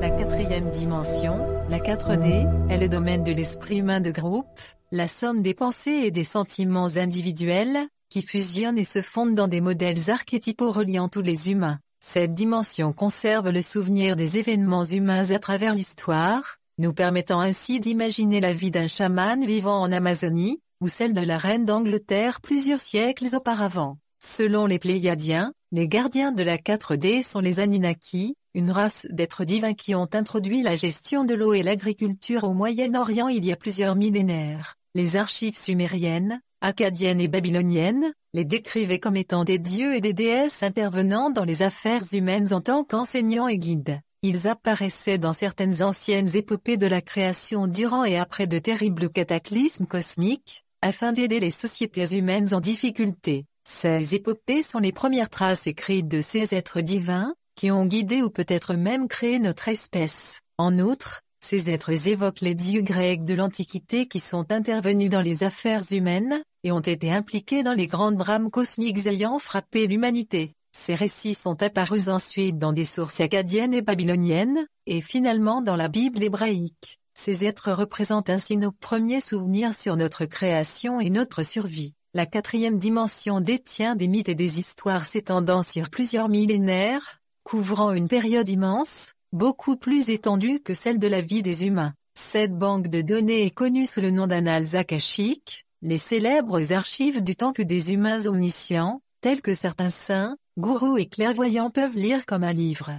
La quatrième dimension, la 4D, est le domaine de l'esprit humain de groupe, la somme des pensées et des sentiments individuels, qui fusionnent et se fondent dans des modèles archétypaux reliant tous les humains. Cette dimension conserve le souvenir des événements humains à travers l'histoire, nous permettant ainsi d'imaginer la vie d'un chaman vivant en Amazonie, ou celle de la reine d'Angleterre plusieurs siècles auparavant. Selon les Pléiadiens, les gardiens de la 4D sont les Anunnaki, une race d'êtres divins qui ont introduit la gestion de l'eau et l'agriculture au Moyen-Orient il y a plusieurs millénaires. Les archives sumériennes, akkadiennes et babyloniennes, les décrivaient comme étant des dieux et des déesses intervenant dans les affaires humaines en tant qu'enseignants et guides. Ils apparaissaient dans certaines anciennes épopées de la création durant et après de terribles cataclysmes cosmiques, afin d'aider les sociétés humaines en difficulté. Ces épopées sont les premières traces écrites de ces êtres divins, qui ont guidé ou peut-être même créé notre espèce. En outre, ces êtres évoquent les dieux grecs de l'Antiquité qui sont intervenus dans les affaires humaines, et ont été impliqués dans les grands drames cosmiques ayant frappé l'humanité. Ces récits sont apparus ensuite dans des sources akkadiennes et babyloniennes, et finalement dans la Bible hébraïque. Ces êtres représentent ainsi nos premiers souvenirs sur notre création et notre survie. La quatrième dimension détient des mythes et des histoires s'étendant sur plusieurs millénaires, couvrant une période immense, beaucoup plus étendue que celle de la vie des humains. Cette banque de données est connue sous le nom d'annales akashiques, les célèbres archives du temps que des humains omniscients, tels que certains saints, gourous et clairvoyants peuvent lire comme un livre.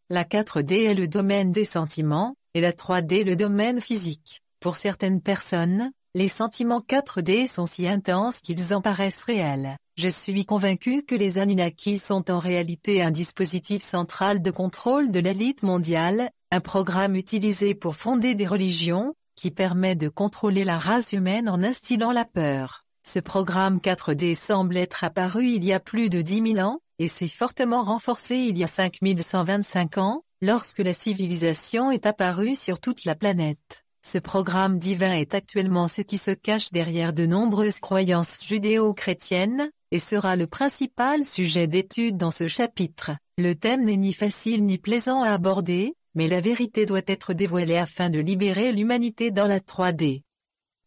La 4D est le domaine des sentiments, et la 3D le domaine physique. Pour certaines personnes, les sentiments 4D sont si intenses qu'ils en paraissent réels. Je suis convaincu que les Anunnaki sont en réalité un dispositif central de contrôle de l'élite mondiale, un programme utilisé pour fonder des religions, qui permet de contrôler la race humaine en instillant la peur. Ce programme 4D semble être apparu il y a plus de 10 000 ans, et s'est fortement renforcé il y a 5125 ans, lorsque la civilisation est apparue sur toute la planète. Ce programme divin est actuellement ce qui se cache derrière de nombreuses croyances judéo-chrétiennes, et sera le principal sujet d'étude dans ce chapitre. Le thème n'est ni facile ni plaisant à aborder, mais la vérité doit être dévoilée afin de libérer l'humanité dans la 3D.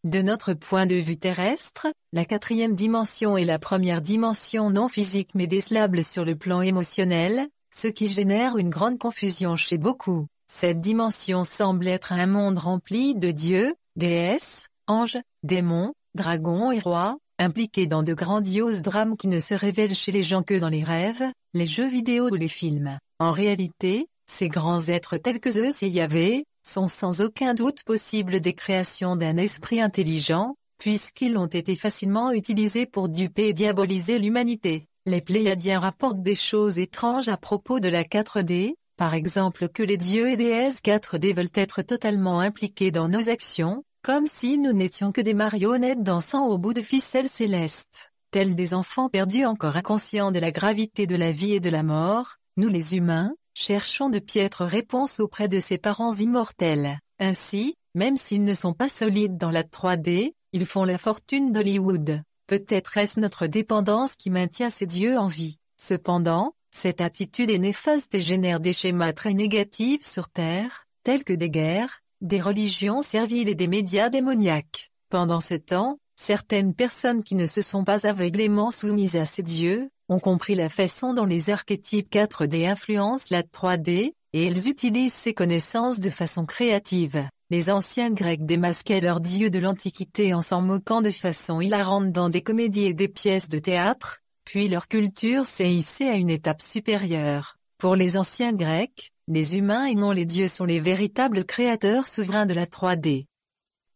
De notre point de vue terrestre, la quatrième dimension est la première dimension non physique mais décelable sur le plan émotionnel, ce qui génère une grande confusion chez beaucoup. Cette dimension semble être un monde rempli de dieux, déesses, anges, démons, dragons et rois, impliqués dans de grandioses drames qui ne se révèlent chez les gens que dans les rêves, les jeux vidéo ou les films. En réalité, ces grands êtres tels que Zeus et Yahvé, sont sans aucun doute possibles des créations d'un esprit intelligent, puisqu'ils ont été facilement utilisés pour duper et diaboliser l'humanité. Les Pléiadiens rapportent des choses étranges à propos de la 4D, par exemple que les dieux et déesses 4D veulent être totalement impliqués dans nos actions, comme si nous n'étions que des marionnettes dansant au bout de ficelles célestes. Tels des enfants perdus encore inconscients de la gravité de la vie et de la mort, nous les humains, cherchons de piètres réponses auprès de ces parents immortels. Ainsi, même s'ils ne sont pas solides dans la 3D, ils font la fortune d'Hollywood. Peut-être est-ce notre dépendance qui maintient ces dieux en vie. Cependant, cette attitude est néfaste et génère des schémas très négatifs sur Terre, tels que des guerres, des religions serviles et des médias démoniaques. Pendant ce temps, certaines personnes qui ne se sont pas aveuglément soumises à ces dieux, ont compris la façon dont les archétypes 4D influencent la 3D, et elles utilisent ces connaissances de façon créative. Les anciens Grecs démasquaient leurs dieux de l'Antiquité en s'en moquant de façon hilarante dans des comédies et des pièces de théâtre, puis leur culture s'est hissée à une étape supérieure. Pour les anciens Grecs, les humains et non les dieux sont les véritables créateurs souverains de la 3D.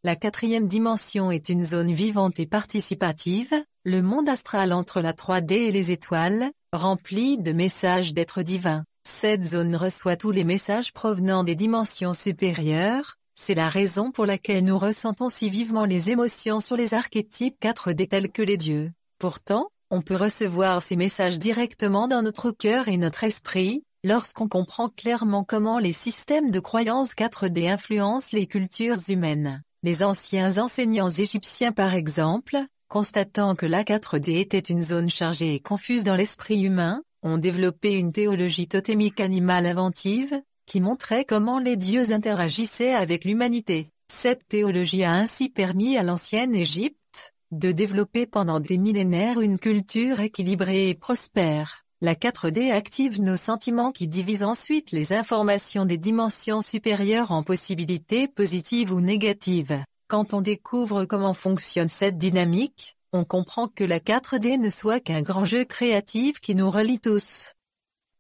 La quatrième dimension est une zone vivante et participative, le monde astral entre la 3D et les étoiles, remplie de messages d'êtres divins. Cette zone reçoit tous les messages provenant des dimensions supérieures, c'est la raison pour laquelle nous ressentons si vivement les émotions sur les archétypes 4D tels que les dieux. Pourtant, on peut recevoir ces messages directement dans notre cœur et notre esprit, lorsqu'on comprend clairement comment les systèmes de croyances 4D influencent les cultures humaines. Les anciens enseignants égyptiens par exemple, constatant que la 4D était une zone chargée et confuse dans l'esprit humain, ont développé une théologie totémique animale inventive, qui montrait comment les dieux interagissaient avec l'humanité. Cette théologie a ainsi permis à l'ancienne Égypte de développer pendant des millénaires une culture équilibrée et prospère. La 4D active nos sentiments qui divisent ensuite les informations des dimensions supérieures en possibilités positives ou négatives. Quand on découvre comment fonctionne cette dynamique, on comprend que la 4D ne soit qu'un grand jeu créatif qui nous relie tous.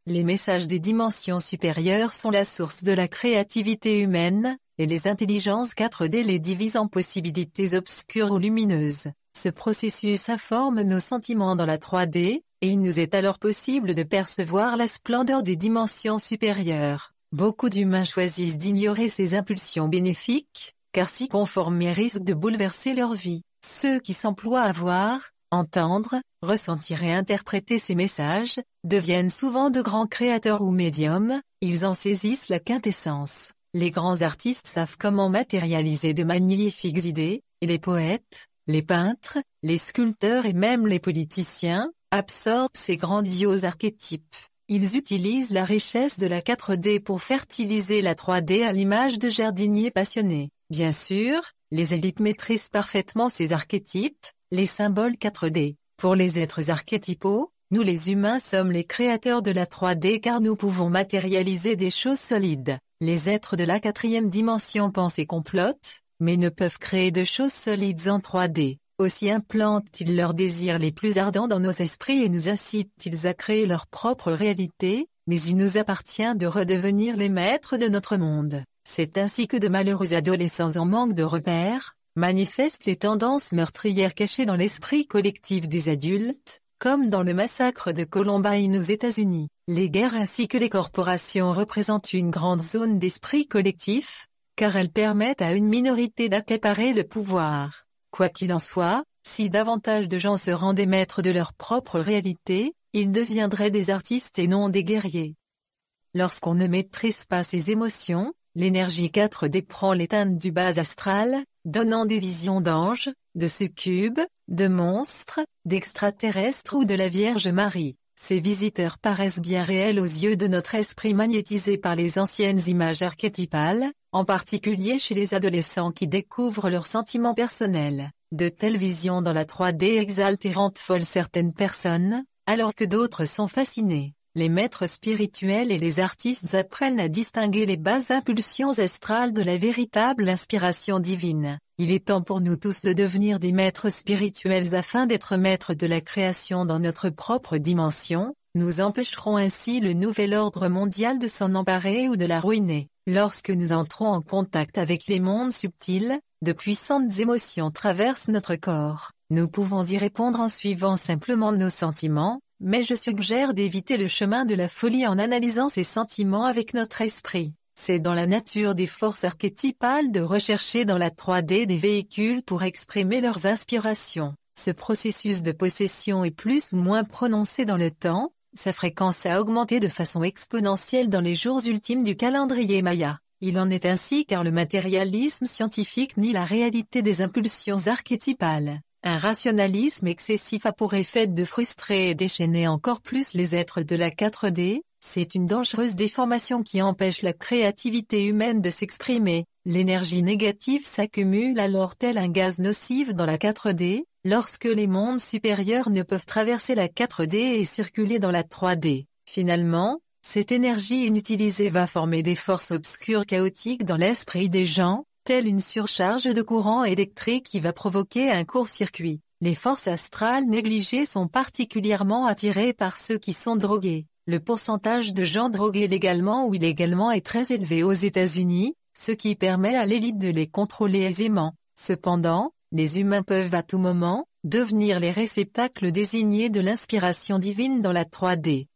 Les messages des dimensions supérieures sont la source de la créativité humaine, et les intelligences 4D les divisent en possibilités obscures ou lumineuses. Ce processus informe nos sentiments dans la 3D, et il nous est alors possible de percevoir la splendeur des dimensions supérieures. Beaucoup d'humains choisissent d'ignorer ces impulsions bénéfiques, car s'y conformer risque de bouleverser leur vie. Ceux qui s'emploient à voir, entendre, ressentir et interpréter ces messages, deviennent souvent de grands créateurs ou médiums, ils en saisissent la quintessence. Les grands artistes savent comment matérialiser de magnifiques idées, et les poètes, les peintres, les sculpteurs et même les politiciens, absorbent ces grandioses archétypes. Ils utilisent la richesse de la 4D pour fertiliser la 3D à l'image de jardiniers passionnés. Bien sûr, les élites maîtrisent parfaitement ces archétypes, les symboles 4D. Pour les êtres archétypaux, nous les humains sommes les créateurs de la 3D car nous pouvons matérialiser des choses solides. Les êtres de la 4e dimension pensent et complotent, mais ne peuvent créer de choses solides en 3D. Aussi implantent-ils leurs désirs les plus ardents dans nos esprits et nous incitent-ils à créer leur propre réalité, mais il nous appartient de redevenir les maîtres de notre monde. C'est ainsi que de malheureux adolescents en manque de repères, manifestent les tendances meurtrières cachées dans l'esprit collectif des adultes, comme dans le massacre de Columbine aux États-Unis. Les guerres ainsi que les corporations représentent une grande zone d'esprit collectif, car elles permettent à une minorité d'accaparer le pouvoir. Quoi qu'il en soit, si davantage de gens se rendaient maîtres de leur propre réalité, ils deviendraient des artistes et non des guerriers. Lorsqu'on ne maîtrise pas ses émotions, l'énergie 4D prend les teintes du bas astral, donnant des visions d'anges, de succubes, de monstres, d'extraterrestres ou de la Vierge Marie. Ces visiteurs paraissent bien réels aux yeux de notre esprit magnétisé par les anciennes images archétypales, en particulier chez les adolescents qui découvrent leurs sentiments personnels. De telles visions dans la 3D exaltent et rendent folles certaines personnes, alors que d'autres sont fascinées. Les maîtres spirituels et les artistes apprennent à distinguer les basses impulsions astrales de la véritable inspiration divine. Il est temps pour nous tous de devenir des maîtres spirituels afin d'être maîtres de la création dans notre propre dimension. Nous empêcherons ainsi le nouvel ordre mondial de s'en emparer ou de la ruiner. Lorsque nous entrons en contact avec les mondes subtils, de puissantes émotions traversent notre corps. Nous pouvons y répondre en suivant simplement nos sentiments, mais je suggère d'éviter le chemin de la folie en analysant ces sentiments avec notre esprit. C'est dans la nature des forces archétypales de rechercher dans la 3D des véhicules pour exprimer leurs inspirations. Ce processus de possession est plus ou moins prononcé dans le temps, sa fréquence a augmenté de façon exponentielle dans les jours ultimes du calendrier Maya. Il en est ainsi car le matérialisme scientifique nie la réalité des impulsions archétypales. Un rationalisme excessif a pour effet de frustrer et déchaîner encore plus les êtres de la 4D, c'est une dangereuse déformation qui empêche la créativité humaine de s'exprimer. L'énergie négative s'accumule alors tel un gaz nocif dans la 4D, lorsque les mondes supérieurs ne peuvent traverser la 4D et circuler dans la 3D. Finalement, cette énergie inutilisée va former des forces obscures chaotiques dans l'esprit des gens, telle une surcharge de courant électrique qui va provoquer un court-circuit. Les forces astrales négligées sont particulièrement attirées par ceux qui sont drogués. Le pourcentage de gens drogués légalement ou illégalement est très élevé aux États-Unis, ce qui permet à l'élite de les contrôler aisément. Cependant, les humains peuvent à tout moment, devenir les réceptacles désignés de l'inspiration divine dans la 3D.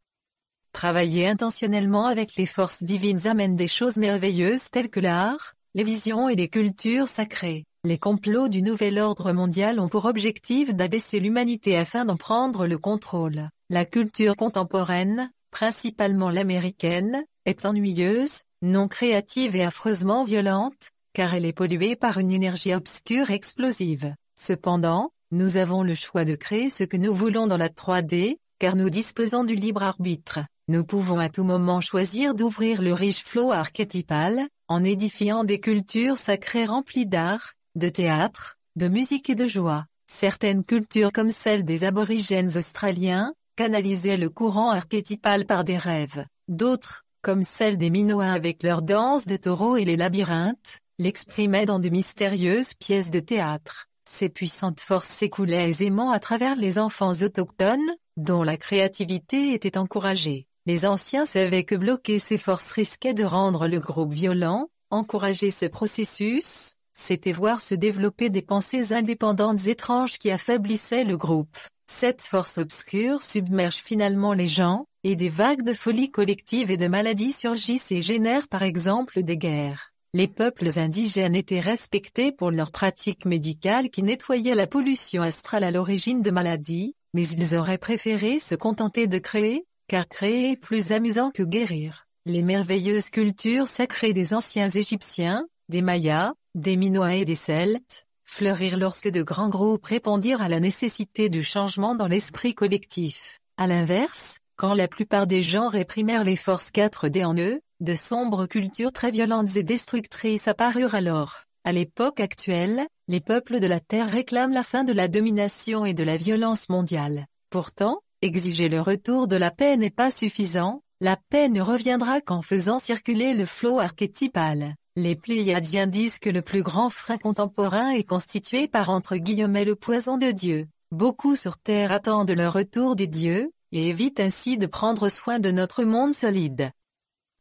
Travailler intentionnellement avec les forces divines amène des choses merveilleuses telles que l'art, les visions et les cultures sacrées. Les complots du nouvel ordre mondial ont pour objectif d'abaisser l'humanité afin d'en prendre le contrôle. La culture contemporaine, principalement l'américaine, est ennuyeuse, non créative et affreusement violente, car elle est polluée par une énergie obscure explosive. Cependant, nous avons le choix de créer ce que nous voulons dans la 3D, car nous disposons du libre arbitre. Nous pouvons à tout moment choisir d'ouvrir le riche flot archétypal, en édifiant des cultures sacrées remplies d'art, de théâtre, de musique et de joie. Certaines cultures comme celle des aborigènes australiens, canalisaient le courant archétypal par des rêves. D'autres, comme celle des Minoas avec leurs danses de taureaux et les labyrinthes, l'exprimaient dans de mystérieuses pièces de théâtre. Ces puissantes forces s'écoulaient aisément à travers les enfants autochtones, dont la créativité était encouragée. Les anciens savaient que bloquer ces forces risquait de rendre le groupe violent. Encourager ce processus, c'était voir se développer des pensées indépendantes étranges qui affaiblissaient le groupe. Cette force obscure submerge finalement les gens, et des vagues de folie collective et de maladies surgissent et génèrent par exemple des guerres. Les peuples indigènes étaient respectés pour leurs pratiques médicales qui nettoyaient la pollution astrale à l'origine de maladies, mais ils auraient préféré se contenter de créer, car créer est plus amusant que guérir. Les merveilleuses cultures sacrées des anciens Égyptiens, des Mayas, des Minoas et des Celtes, fleurirent lorsque de grands groupes répondirent à la nécessité du changement dans l'esprit collectif. À l'inverse, quand la plupart des gens réprimèrent les forces 4D en eux, de sombres cultures très violentes et destructrices apparurent alors. À l'époque actuelle, les peuples de la Terre réclament la fin de la domination et de la violence mondiale. Pourtant, exiger le retour de la paix n'est pas suffisant, la paix ne reviendra qu'en faisant circuler le flot archétypal. Les Pléiadiens disent que le plus grand frein contemporain est constitué par entre guillemets le poison de Dieu. Beaucoup sur Terre attendent le retour des dieux, et évitent ainsi de prendre soin de notre monde solide.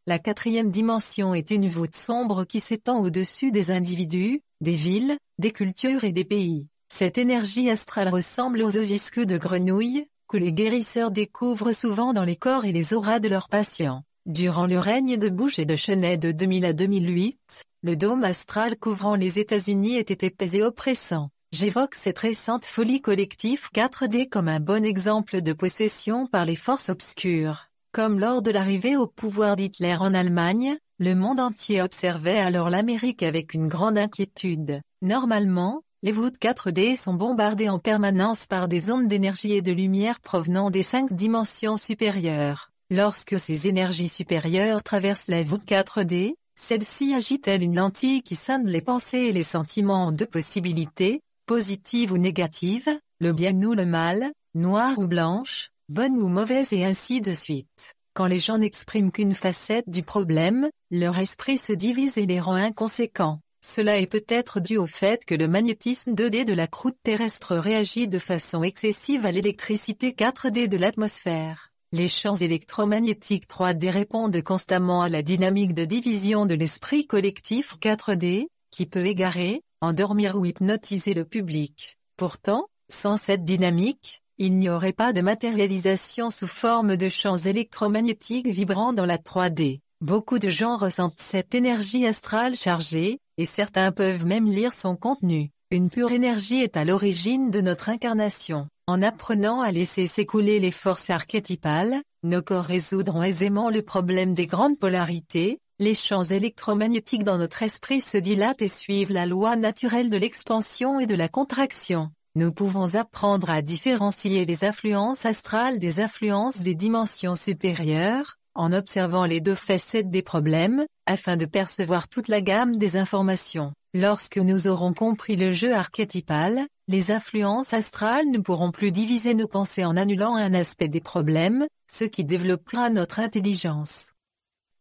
La 4e dimension est une voûte sombre qui s'étend au-dessus des individus, des villes, des cultures et des pays. Cette énergie astrale ressemble aux œufs visqueux de grenouilles, que les guérisseurs découvrent souvent dans les corps et les auras de leurs patients. Durant le règne de Bush et de Cheney de 2000 à 2008, le dôme astral couvrant les États-Unis était épais et oppressant. J'évoque cette récente folie collective 4D comme un bon exemple de possession par les forces obscures. Comme lors de l'arrivée au pouvoir d'Hitler en Allemagne, le monde entier observait alors l'Amérique avec une grande inquiétude. Normalement, les voûtes 4D sont bombardées en permanence par des ondes d'énergie et de lumière provenant des 5 dimensions supérieures. Lorsque ces énergies supérieures traversent la voûte 4D, celle-ci agit telle une lentille qui scinde les pensées et les sentiments en 2 possibilités, positives ou négatives, le bien ou le mal, noir ou blanche, bonne ou mauvaise et ainsi de suite. Quand les gens n'expriment qu'une facette du problème, leur esprit se divise et les rend inconséquents. Cela est peut-être dû au fait que le magnétisme 2D de la croûte terrestre réagit de façon excessive à l'électricité 4D de l'atmosphère. Les champs électromagnétiques 3D répondent constamment à la dynamique de division de l'esprit collectif 4D, qui peut égarer, endormir ou hypnotiser le public. Pourtant, sans cette dynamique, il n'y aurait pas de matérialisation sous forme de champs électromagnétiques vibrants dans la 3D. Beaucoup de gens ressentent cette énergie astrale chargée, et certains peuvent même lire son contenu. Une pure énergie est à l'origine de notre incarnation. En apprenant à laisser s'écouler les forces archétypales, nos corps résoudront aisément le problème des grandes polarités. Les champs électromagnétiques dans notre esprit se dilatent et suivent la loi naturelle de l'expansion et de la contraction. Nous pouvons apprendre à différencier les influences astrales des influences des dimensions supérieures, en observant les 2 facettes des problèmes, afin de percevoir toute la gamme des informations. Lorsque nous aurons compris le jeu archétypal, les influences astrales ne pourront plus diviser nos pensées en annulant un aspect des problèmes, ce qui développera notre intelligence.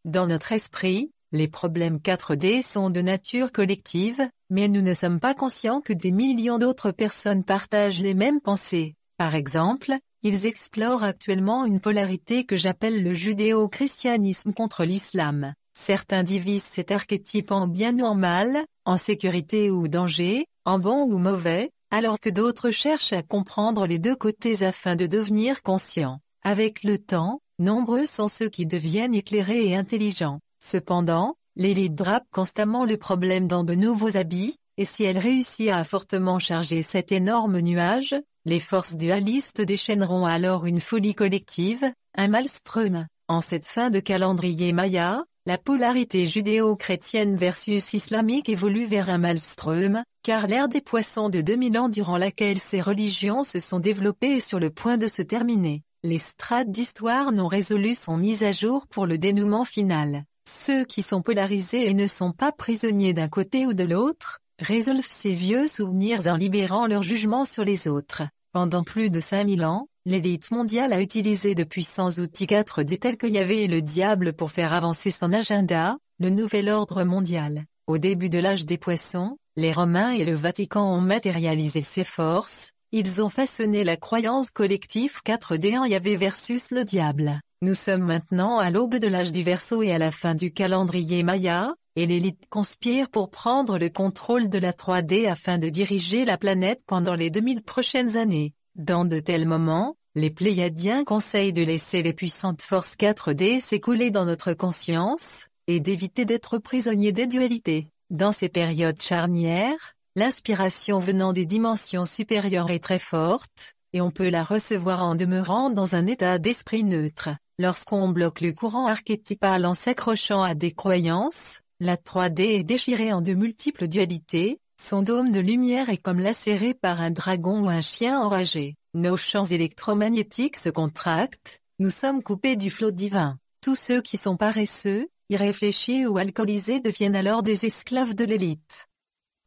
Dans notre esprit, les problèmes 4D sont de nature collective, mais nous ne sommes pas conscients que des millions d'autres personnes partagent les mêmes pensées. Par exemple, ils explorent actuellement une polarité que j'appelle le judéo-christianisme contre l'islam. Certains divisent cet archétype en bien ou en mal, en sécurité ou danger, en bon ou mauvais, alors que d'autres cherchent à comprendre les deux côtés afin de devenir conscients. Avec le temps, nombreux sont ceux qui deviennent éclairés et intelligents. Cependant, l'élite drape constamment le problème dans de nouveaux habits, et si elle réussit à fortement charger cet énorme nuage, les forces dualistes déchaîneront alors une folie collective, un maelstrom. En cette fin de calendrier maya, la polarité judéo-chrétienne versus islamique évolue vers un maelstrom, car l'ère des poissons de 2000 ans durant laquelle ces religions se sont développées est sur le point de se terminer. Les strates d'histoire non résolues sont mises à jour pour le dénouement final. Ceux qui sont polarisés et ne sont pas prisonniers d'un côté ou de l'autre, résolvent ces vieux souvenirs en libérant leur jugement sur les autres. Pendant plus de 5000 ans, l'élite mondiale a utilisé de puissants outils 4D tels que Yahvé et le diable pour faire avancer son agenda, le nouvel ordre mondial. Au début de l'âge des poissons, les Romains et le Vatican ont matérialisé ces forces, ils ont façonné la croyance collective 4D en Yahvé versus le diable. Nous sommes maintenant à l'aube de l'âge du Verseau et à la fin du calendrier maya, et l'élite conspire pour prendre le contrôle de la 3D afin de diriger la planète pendant les 2000 prochaines années. Dans de tels moments, les Pléiadiens conseillent de laisser les puissantes forces 4D s'écouler dans notre conscience, et d'éviter d'être prisonniers des dualités. Dans ces périodes charnières, l'inspiration venant des dimensions supérieures est très forte, et on peut la recevoir en demeurant dans un état d'esprit neutre. Lorsqu'on bloque le courant archétypal en s'accrochant à des croyances, la 3D est déchirée en de multiples dualités, son dôme de lumière est comme lacéré par un dragon ou un chien enragé. Nos champs électromagnétiques se contractent, nous sommes coupés du flot divin. Tous ceux qui sont paresseux, irréfléchis ou alcoolisés deviennent alors des esclaves de l'élite.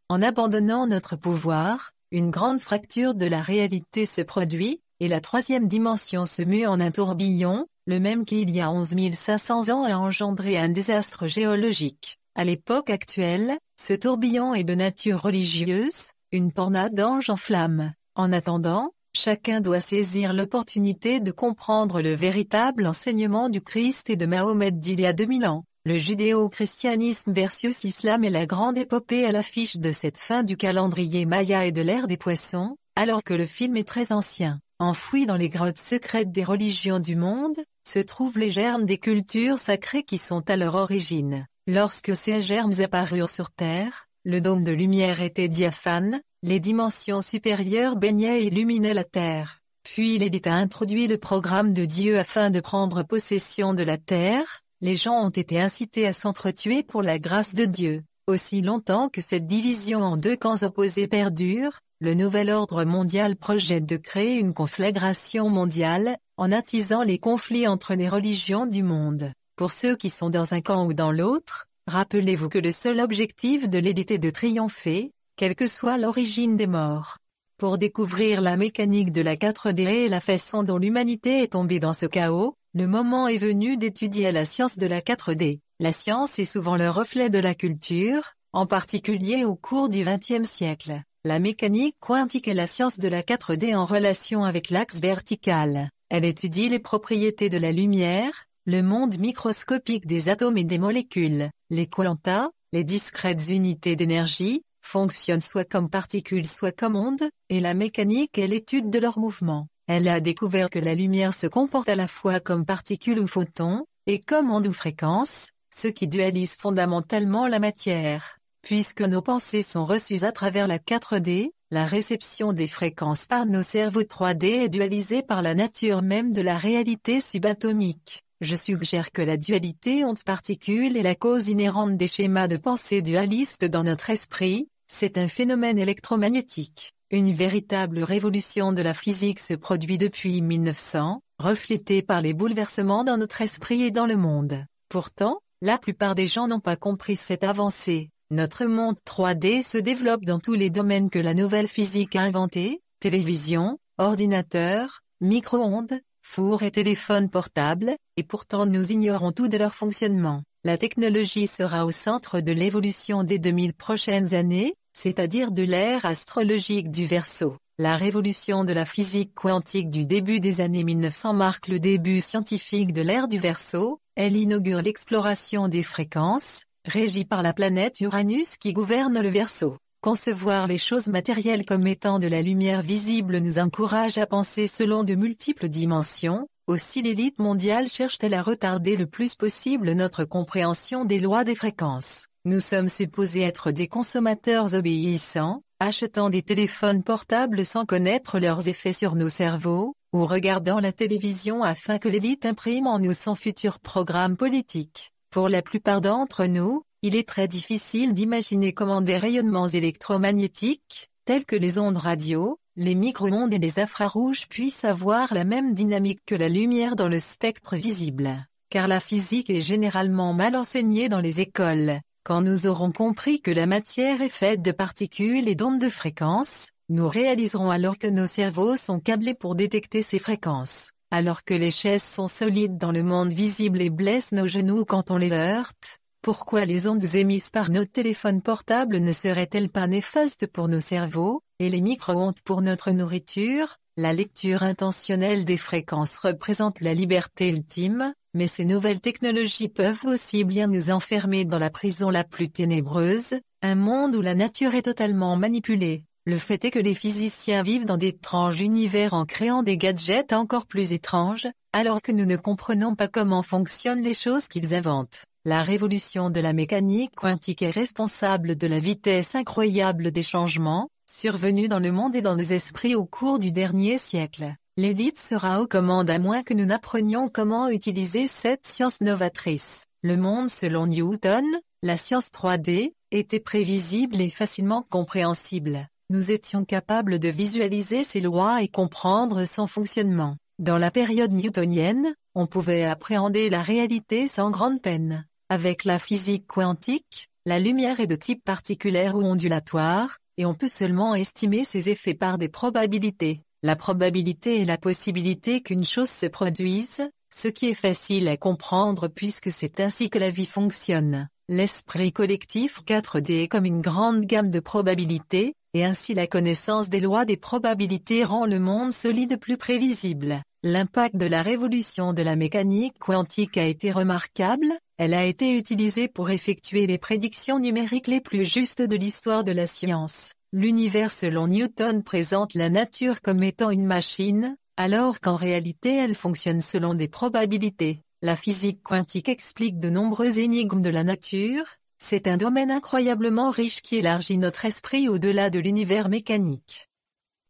En abandonnant notre pouvoir, une grande fracture de la réalité se produit, et la troisième dimension se mue en un tourbillon, le même qu'il y a 11 500 ans a engendré un désastre géologique. À l'époque actuelle, ce tourbillon est de nature religieuse, une tornade d'anges en flammes. En attendant, chacun doit saisir l'opportunité de comprendre le véritable enseignement du Christ et de Mahomet d'il y a 2000 ans. Le judéo-christianisme versus l'islam est la grande épopée à l'affiche de cette fin du calendrier maya et de l'ère des poissons, alors que le film est très ancien. Enfouis dans les grottes secrètes des religions du monde, se trouvent les germes des cultures sacrées qui sont à leur origine. Lorsque ces germes apparurent sur Terre, le dôme de lumière était diaphane, les dimensions supérieures baignaient et illuminaient la Terre. Puis l'élite a introduit le programme de Dieu afin de prendre possession de la Terre, les gens ont été incités à s'entretuer pour la grâce de Dieu. Aussi longtemps que cette division en deux camps opposés perdure, le nouvel ordre mondial projette de créer une conflagration mondiale, en attisant les conflits entre les religions du monde. Pour ceux qui sont dans un camp ou dans l'autre, rappelez-vous que le seul objectif de l'élite est de triompher, quelle que soit l'origine des morts. Pour découvrir la mécanique de la 4D et la façon dont l'humanité est tombée dans ce chaos, le moment est venu d'étudier la science de la 4D. La science est souvent le reflet de la culture, en particulier au cours du XXe siècle. La mécanique quantique est la science de la 4D en relation avec l'axe vertical. Elle étudie les propriétés de la lumière, le monde microscopique des atomes et des molécules. Les quanta, les discrètes unités d'énergie, fonctionnent soit comme particules soit comme ondes, et la mécanique est l'étude de leur mouvement. Elle a découvert que la lumière se comporte à la fois comme particule ou photon, et comme onde ou fréquence, ce qui dualise fondamentalement la matière. Puisque nos pensées sont reçues à travers la 4D, la réception des fréquences par nos cerveaux 3D est dualisée par la nature même de la réalité subatomique. Je suggère que la dualité onde-particule est la cause inhérente des schémas de pensée dualistes dans notre esprit, c'est un phénomène électromagnétique. Une véritable révolution de la physique se produit depuis 1900, reflétée par les bouleversements dans notre esprit et dans le monde. Pourtant, la plupart des gens n'ont pas compris cette avancée. Notre monde 3D se développe dans tous les domaines que la nouvelle physique a inventés, télévision, ordinateur, micro-ondes, four et téléphone portable, et pourtant nous ignorons tout de leur fonctionnement. La technologie sera au centre de l'évolution des 2000 prochaines années, c'est-à-dire de l'ère astrologique du Verseau. La révolution de la physique quantique du début des années 1900 marque le début scientifique de l'ère du Verseau, elle inaugure l'exploration des fréquences, régie par la planète Uranus qui gouverne le Verseau. Concevoir les choses matérielles comme étant de la lumière visible nous encourage à penser selon de multiples dimensions. Aussi l'élite mondiale cherche-t-elle à retarder le plus possible notre compréhension des lois des fréquences. Nous sommes supposés être des consommateurs obéissants, achetant des téléphones portables sans connaître leurs effets sur nos cerveaux, ou regardant la télévision afin que l'élite imprime en nous son futur programme politique. Pour la plupart d'entre nous, il est très difficile d'imaginer comment des rayonnements électromagnétiques, tels que les ondes radio, les micro-ondes et les infrarouges puissent avoir la même dynamique que la lumière dans le spectre visible. Car la physique est généralement mal enseignée dans les écoles. Quand nous aurons compris que la matière est faite de particules et d'ondes de fréquence, nous réaliserons alors que nos cerveaux sont câblés pour détecter ces fréquences. Alors que les chaises sont solides dans le monde visible et blessent nos genoux quand on les heurte, pourquoi les ondes émises par nos téléphones portables ne seraient-elles pas néfastes pour nos cerveaux, et les micro-ondes pour notre nourriture? La lecture intentionnelle des fréquences représente la liberté ultime, mais ces nouvelles technologies peuvent aussi bien nous enfermer dans la prison la plus ténébreuse, un monde où la nature est totalement manipulée. Le fait est que les physiciens vivent dans d'étranges univers en créant des gadgets encore plus étranges, alors que nous ne comprenons pas comment fonctionnent les choses qu'ils inventent. La révolution de la mécanique quantique est responsable de la vitesse incroyable des changements, survenus dans le monde et dans nos esprits au cours du dernier siècle. L'élite sera aux commandes à moins que nous n'apprenions comment utiliser cette science novatrice. Le monde selon Newton, la science 3D, était prévisible et facilement compréhensible. Nous étions capables de visualiser ses lois et comprendre son fonctionnement. Dans la période newtonienne, on pouvait appréhender la réalité sans grande peine. Avec la physique quantique, la lumière est de type particulaire ou ondulatoire, et on peut seulement estimer ses effets par des probabilités. La probabilité est la possibilité qu'une chose se produise, ce qui est facile à comprendre puisque c'est ainsi que la vie fonctionne. L'esprit collectif 4D est comme une grande gamme de probabilités, et ainsi la connaissance des lois des probabilités rend le monde solide plus prévisible. L'impact de la révolution de la mécanique quantique a été remarquable, elle a été utilisée pour effectuer les prédictions numériques les plus justes de l'histoire de la science. L'univers selon Newton présente la nature comme étant une machine, alors qu'en réalité elle fonctionne selon des probabilités. La physique quantique explique de nombreuses énigmes de la nature, c'est un domaine incroyablement riche qui élargit notre esprit au-delà de l'univers mécanique.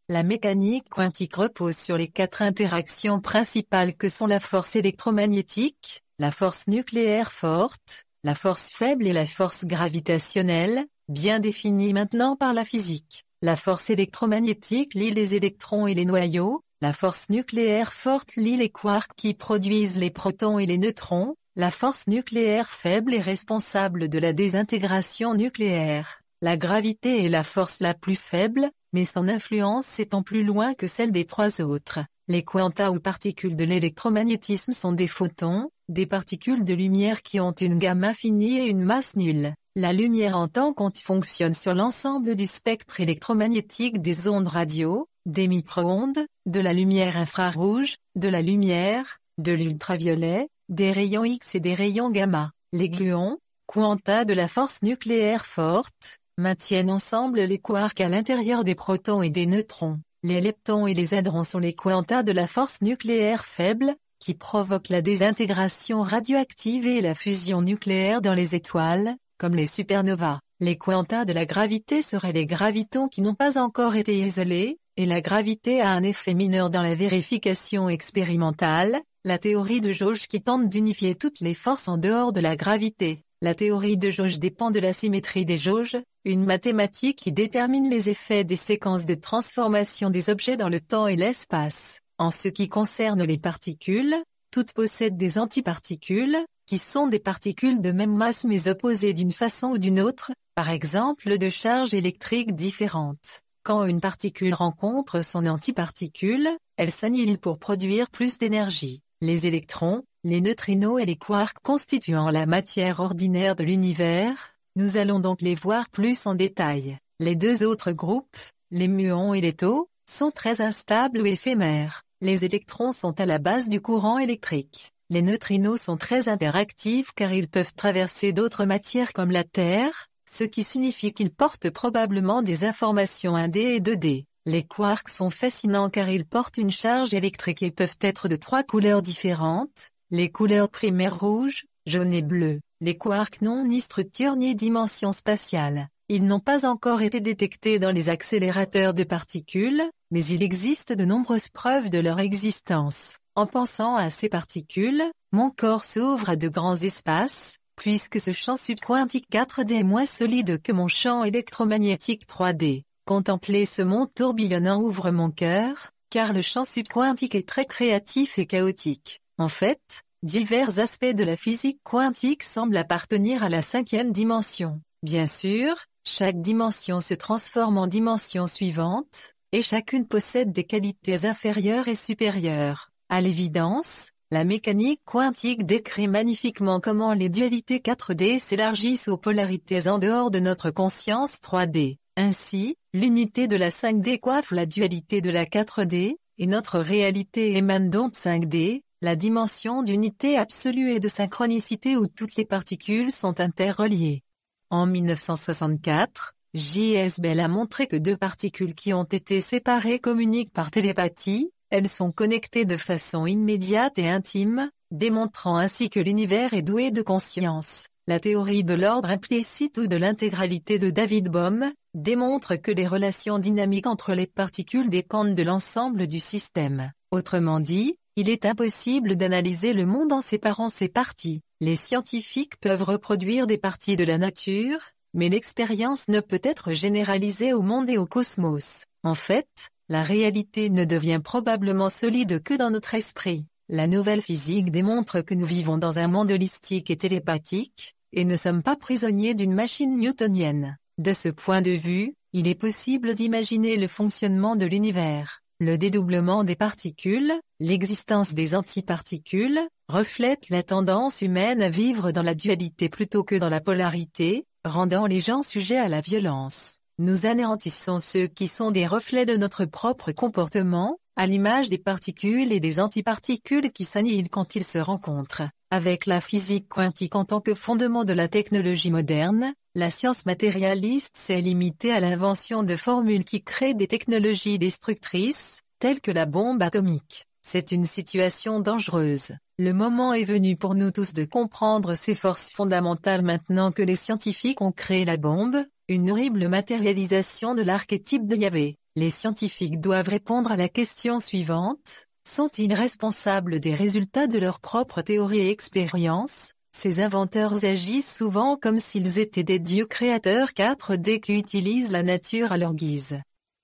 La mécanique quantique repose sur les 4 interactions principales que sont la force électromagnétique, la force nucléaire forte, la force faible et la force gravitationnelle, bien définies maintenant par la physique. La force électromagnétique lie les électrons et les noyaux, la force nucléaire forte lie les quarks qui produisent les protons et les neutrons, la force nucléaire faible est responsable de la désintégration nucléaire. La gravité est la force la plus faible, mais son influence s'étend plus loin que celle des 3 autres. Les quanta ou particules de l'électromagnétisme sont des photons, des particules de lumière qui ont une gamme infinie et une masse nulle. La lumière en tant qu'onde fonctionne sur l'ensemble du spectre électromagnétique des ondes radio, des micro-ondes, de la lumière infrarouge, de la lumière, de l'ultraviolet, des rayons X et des rayons gamma. Les gluons, quanta de la force nucléaire forte, maintiennent ensemble les quarks à l'intérieur des protons et des neutrons. Les leptons et les hadrons sont les quanta de la force nucléaire faible, qui provoquent la désintégration radioactive et la fusion nucléaire dans les étoiles, comme les supernovas. Les quanta de la gravité seraient les gravitons qui n'ont pas encore été isolés, et la gravité a un effet mineur dans la vérification expérimentale, la théorie de jauge qui tente d'unifier toutes les forces en dehors de la gravité. La théorie de jauge dépend de la symétrie des jauges, une mathématique qui détermine les effets des séquences de transformation des objets dans le temps et l'espace. En ce qui concerne les particules, toutes possèdent des antiparticules, qui sont des particules de même masse mais opposées d'une façon ou d'une autre, par exemple de charges électriques différentes. Quand une particule rencontre son antiparticule, elle s'annihile pour produire plus d'énergie. Les électrons, les neutrinos et les quarks constituant la matière ordinaire de l'univers, nous allons donc les voir plus en détail. Les 2 autres groupes, les muons et les taux, sont très instables ou éphémères. Les électrons sont à la base du courant électrique. Les neutrinos sont très interactifs car ils peuvent traverser d'autres matières comme la Terre, ce qui signifie qu'ils portent probablement des informations 1D et 2D. Les quarks sont fascinants car ils portent une charge électrique et peuvent être de 3 couleurs différentes, les couleurs primaires rouge, jaune et bleu. Les quarks n'ont ni structure ni dimension spatiale. Ils n'ont pas encore été détectés dans les accélérateurs de particules, mais il existe de nombreuses preuves de leur existence. En pensant à ces particules, mon corps s'ouvre à de grands espaces, puisque ce champ subquantique 4D est moins solide que mon champ électromagnétique 3D. Contempler ce monde tourbillonnant ouvre mon cœur, car le champ subquantique est très créatif et chaotique. En fait, divers aspects de la physique quantique semblent appartenir à la 5e dimension. Bien sûr, chaque dimension se transforme en dimension suivante, et chacune possède des qualités inférieures et supérieures. À l'évidence, la mécanique quantique décrit magnifiquement comment les dualités 4D s'élargissent aux polarités en dehors de notre conscience 3D. Ainsi, l'unité de la 5D coiffe la dualité de la 4D, et notre réalité émane donc 5D, la dimension d'unité absolue et de synchronicité où toutes les particules sont interreliées. En 1964, J.S. Bell a montré que deux particules qui ont été séparées communiquent par télépathie, elles sont connectées de façon immédiate et intime, démontrant ainsi que l'univers est doué de conscience. La théorie de l'ordre implicite ou de l'intégralité de David Bohm démontre que les relations dynamiques entre les particules dépendent de l'ensemble du système. Autrement dit, il est impossible d'analyser le monde en séparant ses parties. Les scientifiques peuvent reproduire des parties de la nature, mais l'expérience ne peut être généralisée au monde et au cosmos. En fait, la réalité ne devient probablement solide que dans notre esprit. La nouvelle physique démontre que nous vivons dans un monde holistique et télépathique, et ne sommes pas prisonniers d'une machine newtonienne. De ce point de vue, il est possible d'imaginer le fonctionnement de l'univers. Le dédoublement des particules, l'existence des antiparticules, reflète la tendance humaine à vivre dans la dualité plutôt que dans la polarité, rendant les gens sujets à la violence. Nous anéantissons ceux qui sont des reflets de notre propre comportement, à l'image des particules et des antiparticules qui s'annihilent quand ils se rencontrent. Avec la physique quantique en tant que fondement de la technologie moderne, la science matérialiste s'est limitée à l'invention de formules qui créent des technologies destructrices, telles que la bombe atomique. C'est une situation dangereuse. Le moment est venu pour nous tous de comprendre ces forces fondamentales maintenant que les scientifiques ont créé la bombe, une horrible matérialisation de l'archétype de Yahvé. Les scientifiques doivent répondre à la question suivante: sont-ils responsables des résultats de leurs propres théories et expériences? Ces inventeurs agissent souvent comme s'ils étaient des dieux créateurs 4D qui utilisent la nature à leur guise.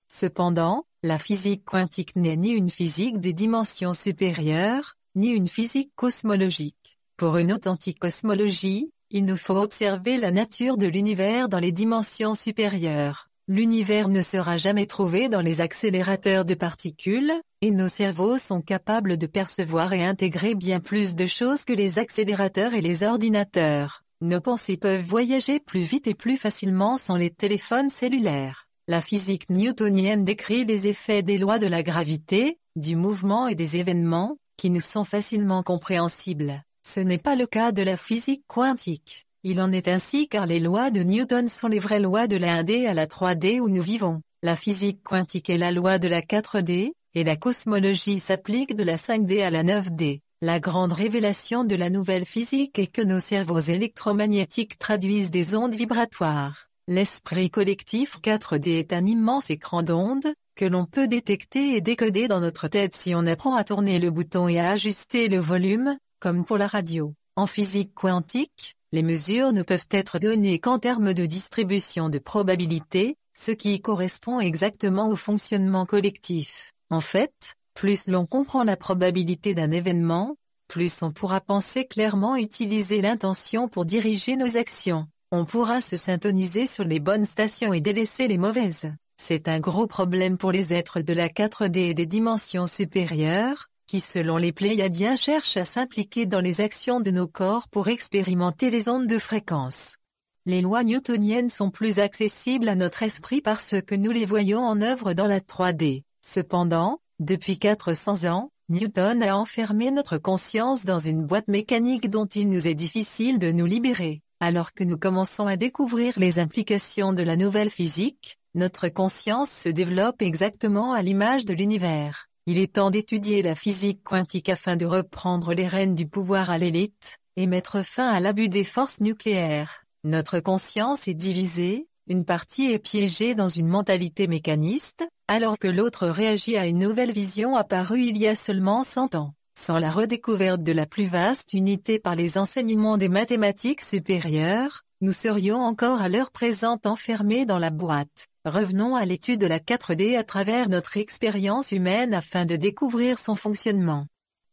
Cependant, la physique quantique n'est ni une physique des dimensions supérieures, ni une physique cosmologique. Pour une authentique cosmologie, il nous faut observer la nature de l'univers dans les dimensions supérieures. L'univers ne sera jamais trouvé dans les accélérateurs de particules, et nos cerveaux sont capables de percevoir et intégrer bien plus de choses que les accélérateurs et les ordinateurs. Nos pensées peuvent voyager plus vite et plus facilement sans les téléphones cellulaires. La physique newtonienne décrit les effets des lois de la gravité, du mouvement et des événements, qui nous sont facilement compréhensibles. Ce n'est pas le cas de la physique quantique. Il en est ainsi car les lois de Newton sont les vraies lois de la 1D à la 3D où nous vivons. La physique quantique est la loi de la 4D, et la cosmologie s'applique de la 5D à la 9D. La grande révélation de la nouvelle physique est que nos cerveaux électromagnétiques traduisent des ondes vibratoires. L'esprit collectif 4D est un immense écran d'ondes, que l'on peut détecter et décoder dans notre tête si on apprend à tourner le bouton et à ajuster le volume, comme pour la radio. En physique quantique, les mesures ne peuvent être données qu'en termes de distribution de probabilité, ce qui correspond exactement au fonctionnement collectif. En fait, plus l'on comprend la probabilité d'un événement, plus on pourra penser clairement et utiliser l'intention pour diriger nos actions. On pourra se syntoniser sur les bonnes stations et délaisser les mauvaises. C'est un gros problème pour les êtres de la 4D et des dimensions supérieures, qui selon les Pléiadiens cherchent à s'impliquer dans les actions de nos corps pour expérimenter les ondes de fréquence. Les lois newtoniennes sont plus accessibles à notre esprit parce que nous les voyons en œuvre dans la 3D. Cependant, depuis 400 ans, Newton a enfermé notre conscience dans une boîte mécanique dont il nous est difficile de nous libérer. Alors que nous commençons à découvrir les implications de la nouvelle physique, notre conscience se développe exactement à l'image de l'univers. Il est temps d'étudier la physique quantique afin de reprendre les rênes du pouvoir à l'élite, et mettre fin à l'abus des forces nucléaires. Notre conscience est divisée, une partie est piégée dans une mentalité mécaniste, alors que l'autre réagit à une nouvelle vision apparue il y a seulement 100 ans. Sans la redécouverte de la plus vaste unité par les enseignements des mathématiques supérieures, nous serions encore à l'heure présente enfermés dans la boîte. Revenons à l'étude de la 4D à travers notre expérience humaine afin de découvrir son fonctionnement.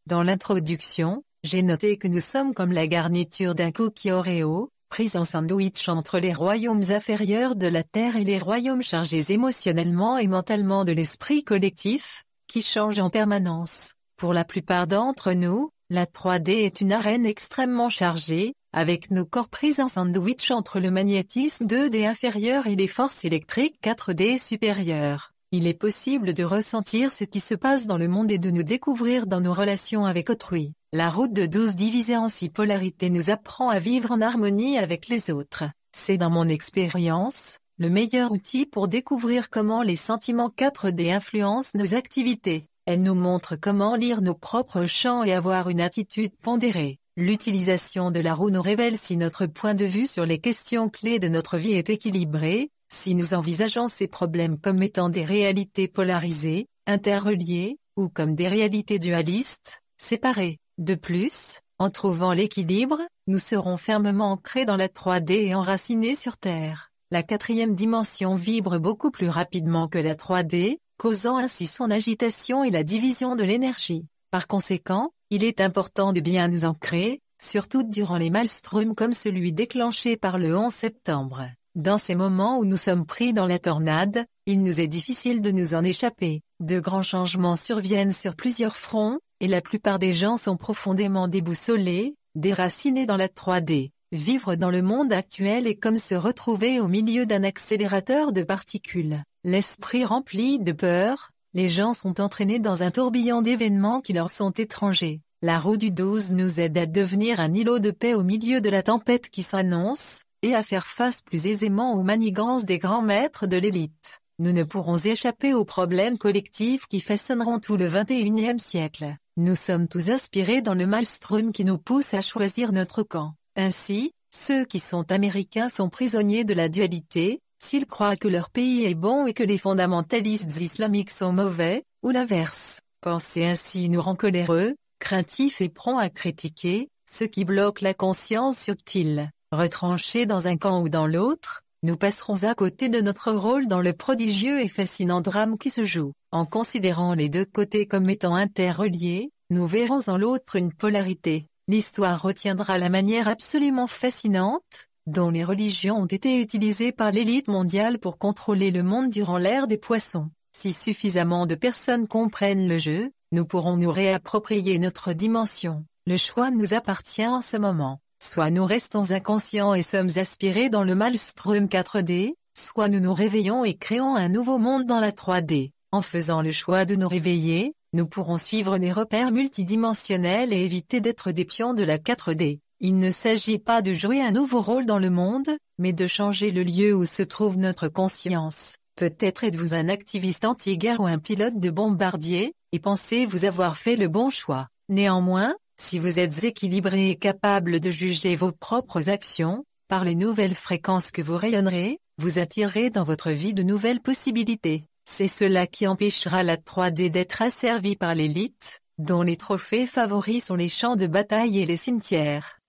Dans l'introduction, j'ai noté que nous sommes comme la garniture d'un cookie Oreo, prise en sandwich entre les royaumes inférieurs de la Terre et les royaumes chargés émotionnellement et mentalement de l'esprit collectif, qui changent en permanence. Pour la plupart d'entre nous, la 3D est une arène extrêmement chargée, avec nos corps pris en sandwich entre le magnétisme 2D inférieur et les forces électriques 4D supérieures. Il est possible de ressentir ce qui se passe dans le monde et de nous découvrir dans nos relations avec autrui. La route de 12 divisée en 6 polarités nous apprend à vivre en harmonie avec les autres. C'est dans mon expérience, le meilleur outil pour découvrir comment les sentiments 4D influencent nos activités. Elle nous montre comment lire nos propres champs et avoir une attitude pondérée. L'utilisation de la roue nous révèle si notre point de vue sur les questions clés de notre vie est équilibré, si nous envisageons ces problèmes comme étant des réalités polarisées, interreliées, ou comme des réalités dualistes, séparées. De plus, en trouvant l'équilibre, nous serons fermement ancrés dans la 3D et enracinés sur Terre. La 4e dimension vibre beaucoup plus rapidement que la 3D, causant ainsi son agitation et la division de l'énergie. Par conséquent, il est important de bien nous ancrer, surtout durant les maelstроms comme celui déclenché par le 11 septembre. Dans ces moments où nous sommes pris dans la tornade, il nous est difficile de nous en échapper. De grands changements surviennent sur plusieurs fronts, et la plupart des gens sont profondément déboussolés, déracinés dans la 3D. Vivre dans le monde actuel est comme se retrouver au milieu d'un accélérateur de particules. L'esprit rempli de peur, les gens sont entraînés dans un tourbillon d'événements qui leur sont étrangers. La roue du 12 nous aide à devenir un îlot de paix au milieu de la tempête qui s'annonce, et à faire face plus aisément aux manigances des grands maîtres de l'élite. Nous ne pourrons échapper aux problèmes collectifs qui façonneront tout le 21e siècle. Nous sommes tous inspirés dans le maelstrom qui nous pousse à choisir notre camp. Ainsi, ceux qui sont américains sont prisonniers de la dualité, s'ils croient que leur pays est bon et que les fondamentalistes islamiques sont mauvais, ou l'inverse. Penser ainsi nous rend coléreux, craintifs et prompts à critiquer, ce qui bloque la conscience subtile. Retranchés dans un camp ou dans l'autre, nous passerons à côté de notre rôle dans le prodigieux et fascinant drame qui se joue. En considérant les deux côtés comme étant interreliés, nous verrons en l'autre une polarité. L'histoire retiendra la manière absolument fascinante, dont les religions ont été utilisées par l'élite mondiale pour contrôler le monde durant l'ère des poissons. Si suffisamment de personnes comprennent le jeu, nous pourrons nous réapproprier notre dimension. Le choix nous appartient en ce moment. Soit nous restons inconscients et sommes aspirés dans le maelstrom 4D, soit nous nous réveillons et créons un nouveau monde dans la 3D. En faisant le choix de nous réveiller, nous pourrons suivre les repères multidimensionnels et éviter d'être des pions de la 4D. Il ne s'agit pas de jouer un nouveau rôle dans le monde, mais de changer le lieu où se trouve notre conscience. Peut-être êtes-vous un activiste anti-guerre ou un pilote de bombardier, et pensez-vous avoir fait le bon choix. Néanmoins, si vous êtes équilibré et capable de juger vos propres actions, par les nouvelles fréquences que vous rayonnerez, vous attirerez dans votre vie de nouvelles possibilités. C'est cela qui empêchera la 3D d'être asservie par l'élite, dont les trophées favoris sont les champs de bataille et les cimetières.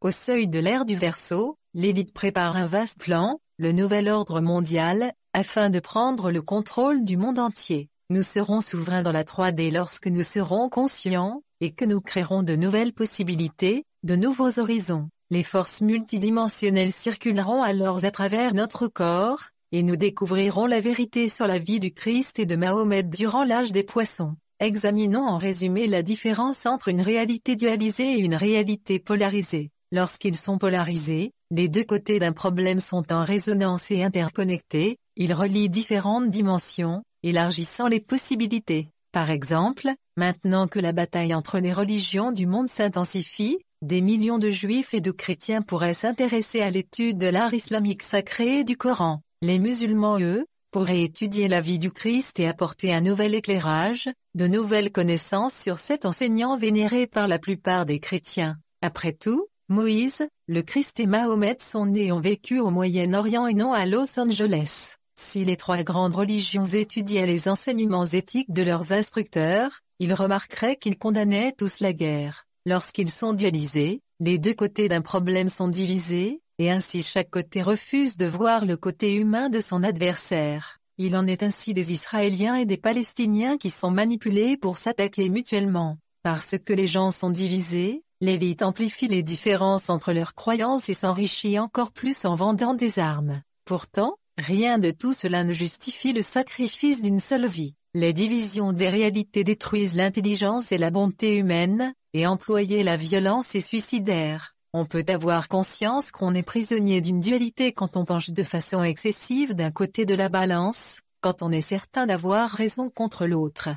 Au seuil de l'ère du Verseau, l'élite prépare un vaste plan, le nouvel ordre mondial, afin de prendre le contrôle du monde entier. Nous serons souverains dans la 3D lorsque nous serons conscients, et que nous créerons de nouvelles possibilités, de nouveaux horizons. Les forces multidimensionnelles circuleront alors à travers notre corps, et nous découvrirons la vérité sur la vie du Christ et de Mahomet durant l'âge des poissons. Examinons en résumé la différence entre une réalité dualisée et une réalité polarisée. Lorsqu'ils sont polarisés, les deux côtés d'un problème sont en résonance et interconnectés, ils relient différentes dimensions, élargissant les possibilités. Par exemple, maintenant que la bataille entre les religions du monde s'intensifie, des millions de juifs et de chrétiens pourraient s'intéresser à l'étude de l'art islamique sacré et du Coran. Les musulmans, eux, pourraient étudier la vie du Christ et apporter un nouvel éclairage, de nouvelles connaissances sur cet enseignant vénéré par la plupart des chrétiens. Après tout, Moïse, le Christ et Mahomet sont nés et ont vécu au Moyen-Orient et non à Los Angeles. Si les trois grandes religions étudiaient les enseignements éthiques de leurs instructeurs, ils remarqueraient qu'ils condamnaient tous la guerre. Lorsqu'ils sont dualisés, les deux côtés d'un problème sont divisés, et ainsi chaque côté refuse de voir le côté humain de son adversaire. Il en est ainsi des Israéliens et des Palestiniens qui sont manipulés pour s'attaquer mutuellement. Parce que les gens sont divisés, l'élite amplifie les différences entre leurs croyances et s'enrichit encore plus en vendant des armes. Pourtant, rien de tout cela ne justifie le sacrifice d'une seule vie. Les divisions des réalités détruisent l'intelligence et la bonté humaine, et employer la violence est suicidaire. On peut avoir conscience qu'on est prisonnier d'une dualité quand on penche de façon excessive d'un côté de la balance, quand on est certain d'avoir raison contre l'autre.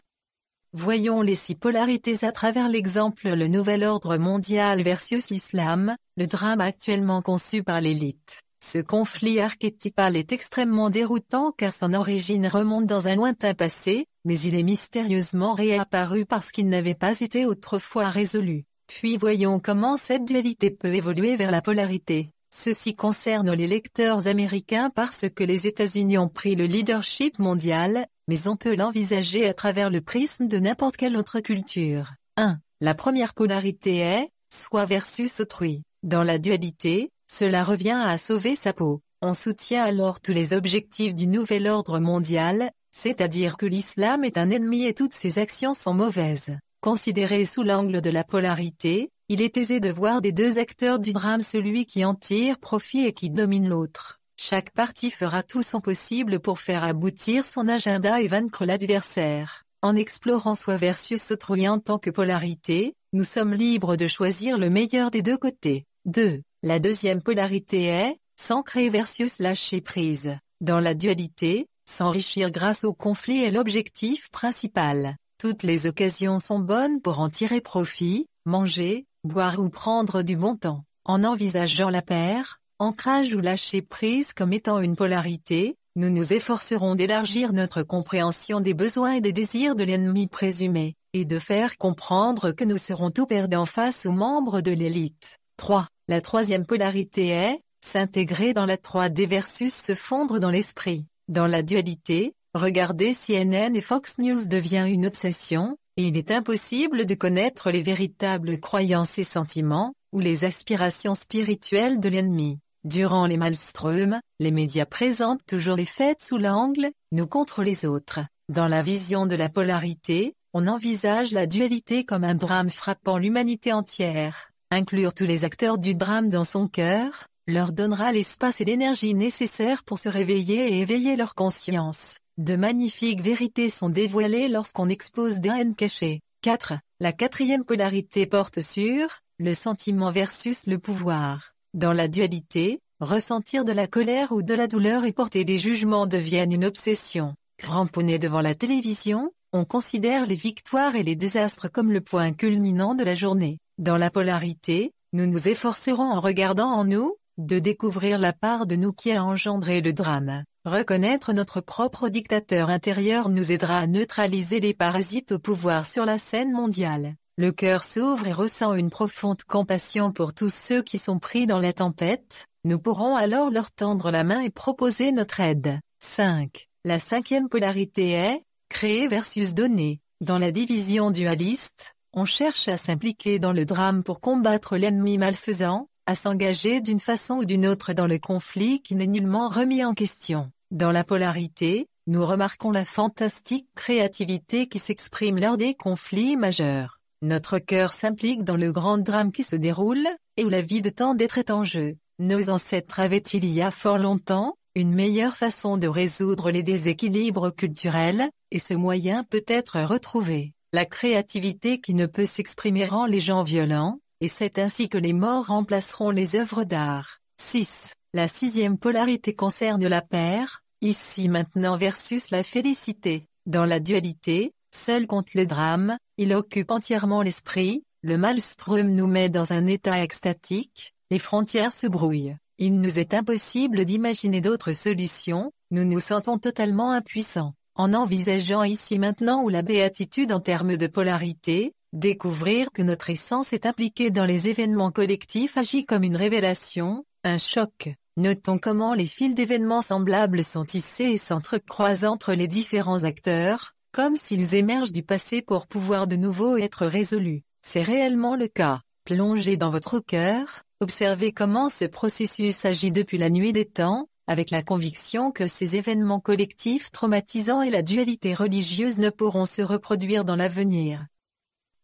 Voyons les 6 polarités à travers l'exemple le nouvel ordre mondial versus l'islam, le drame actuellement conçu par l'élite. Ce conflit archétypal est extrêmement déroutant car son origine remonte dans un lointain passé, mais il est mystérieusement réapparu parce qu'il n'avait pas été autrefois résolu. Puis voyons comment cette dualité peut évoluer vers la polarité. Ceci concerne les lecteurs américains parce que les États-Unis ont pris le leadership mondial, mais on peut l'envisager à travers le prisme de n'importe quelle autre culture. 1. La première polarité est « soi versus autrui ». Dans la dualité, cela revient à sauver sa peau. On soutient alors tous les objectifs du nouvel ordre mondial, c'est-à-dire que l'islam est un ennemi et toutes ses actions sont mauvaises. Considéré sous l'angle de la polarité, il est aisé de voir des deux acteurs du drame celui qui en tire profit et qui domine l'autre. Chaque partie fera tout son possible pour faire aboutir son agenda et vaincre l'adversaire. En explorant soi versus autrui en tant que polarité, nous sommes libres de choisir le meilleur des deux côtés. 2. La deuxième polarité est s'ancrer versus lâcher prise. Dans la dualité, s'enrichir grâce au conflit est l'objectif principal. Toutes les occasions sont bonnes pour en tirer profit, manger, boire ou prendre du bon temps. En envisageant la paire, ancrage ou lâcher prise comme étant une polarité, nous nous efforcerons d'élargir notre compréhension des besoins et des désirs de l'ennemi présumé, et de faire comprendre que nous serons tout perdants face aux membres de l'élite. 3. La troisième polarité est s'intégrer dans la 3D versus se fondre dans l'esprit. Dans la dualité, regarder CNN et Fox News devient une obsession, et il est impossible de connaître les véritables croyances et sentiments, ou les aspirations spirituelles de l'ennemi. Durant les maelströms, les médias présentent toujours les faits sous l'angle « nous contre les autres ». Dans la vision de la polarité, on envisage la dualité comme un drame frappant l'humanité entière. Inclure tous les acteurs du drame dans son cœur, leur donnera l'espace et l'énergie nécessaires pour se réveiller et éveiller leur conscience. De magnifiques vérités sont dévoilées lorsqu'on expose des haines cachées. 4. La quatrième polarité porte sur le sentiment versus le pouvoir. Dans la dualité, ressentir de la colère ou de la douleur et porter des jugements deviennent une obsession. Cramponné devant la télévision, on considère les victoires et les désastres comme le point culminant de la journée. Dans la polarité, nous nous efforcerons en regardant en nous, de découvrir la part de nous qui a engendré le drame. Reconnaître notre propre dictateur intérieur nous aidera à neutraliser les parasites au pouvoir sur la scène mondiale. Le cœur s'ouvre et ressent une profonde compassion pour tous ceux qui sont pris dans la tempête, nous pourrons alors leur tendre la main et proposer notre aide. 5. La cinquième polarité est créer versus donner. Dans la division dualiste, on cherche à s'impliquer dans le drame pour combattre l'ennemi malfaisant, à s'engager d'une façon ou d'une autre dans le conflit qui n'est nullement remis en question. Dans la polarité, nous remarquons la fantastique créativité qui s'exprime lors des conflits majeurs. Notre cœur s'implique dans le grand drame qui se déroule, et où la vie de tant d'êtres est en jeu. Nos ancêtres avaient il y a fort longtemps, une meilleure façon de résoudre les déséquilibres culturels, et ce moyen peut être retrouvé. La créativité qui ne peut s'exprimer rend les gens violents, et c'est ainsi que les morts remplaceront les œuvres d'art. 6. La sixième polarité concerne la paire, ici maintenant versus la félicité. Dans la dualité, seul compte le drame, il occupe entièrement l'esprit, le maelstrom nous met dans un état extatique, les frontières se brouillent, il nous est impossible d'imaginer d'autres solutions, nous nous sentons totalement impuissants. En envisageant ici maintenant ou la béatitude en termes de polarité, découvrir que notre essence est impliquée dans les événements collectifs agit comme une révélation, un choc. Notons comment les fils d'événements semblables sont tissés et s'entrecroisent entre les différents acteurs, comme s'ils émergent du passé pour pouvoir de nouveau être résolus. C'est réellement le cas. Plongez dans votre cœur, observez comment ce processus agit depuis la nuit des temps, avec la conviction que ces événements collectifs traumatisants et la dualité religieuse ne pourront se reproduire dans l'avenir.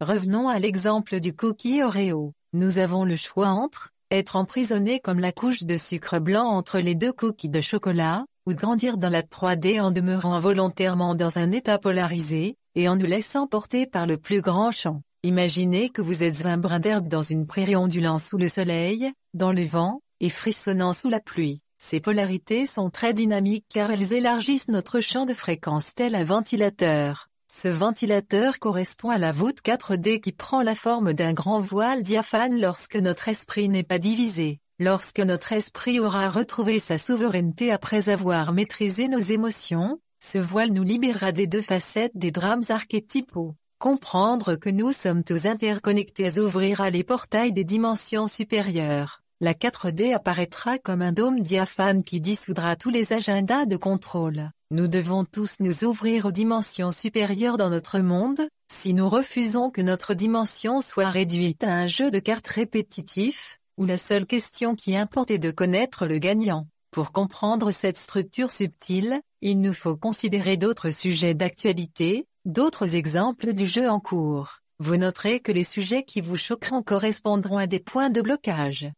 Revenons à l'exemple du cookie Oreo. Nous avons le choix entre être emprisonné comme la couche de sucre blanc entre les deux cookies de chocolat, ou grandir dans la 3D en demeurant volontairement dans un état polarisé, et en nous laissant porter par le plus grand champ. Imaginez que vous êtes un brin d'herbe dans une prairie ondulant sous le soleil, dans le vent, et frissonnant sous la pluie. Ces polarités sont très dynamiques car elles élargissent notre champ de fréquence tel un ventilateur. Ce ventilateur correspond à la voûte 4D qui prend la forme d'un grand voile diaphane lorsque notre esprit n'est pas divisé. Lorsque notre esprit aura retrouvé sa souveraineté après avoir maîtrisé nos émotions, ce voile nous libérera des deux facettes des drames archétypaux. Comprendre que nous sommes tous interconnectés ouvrira les portails des dimensions supérieures. La 4D apparaîtra comme un dôme diaphane qui dissoudra tous les agendas de contrôle. Nous devons tous nous ouvrir aux dimensions supérieures dans notre monde, si nous refusons que notre dimension soit réduite à un jeu de cartes répétitif, où la seule question qui importe est de connaître le gagnant. Pour comprendre cette structure subtile, il nous faut considérer d'autres sujets d'actualité, d'autres exemples du jeu en cours. Vous noterez que les sujets qui vous choqueront correspondront à des points de blocage.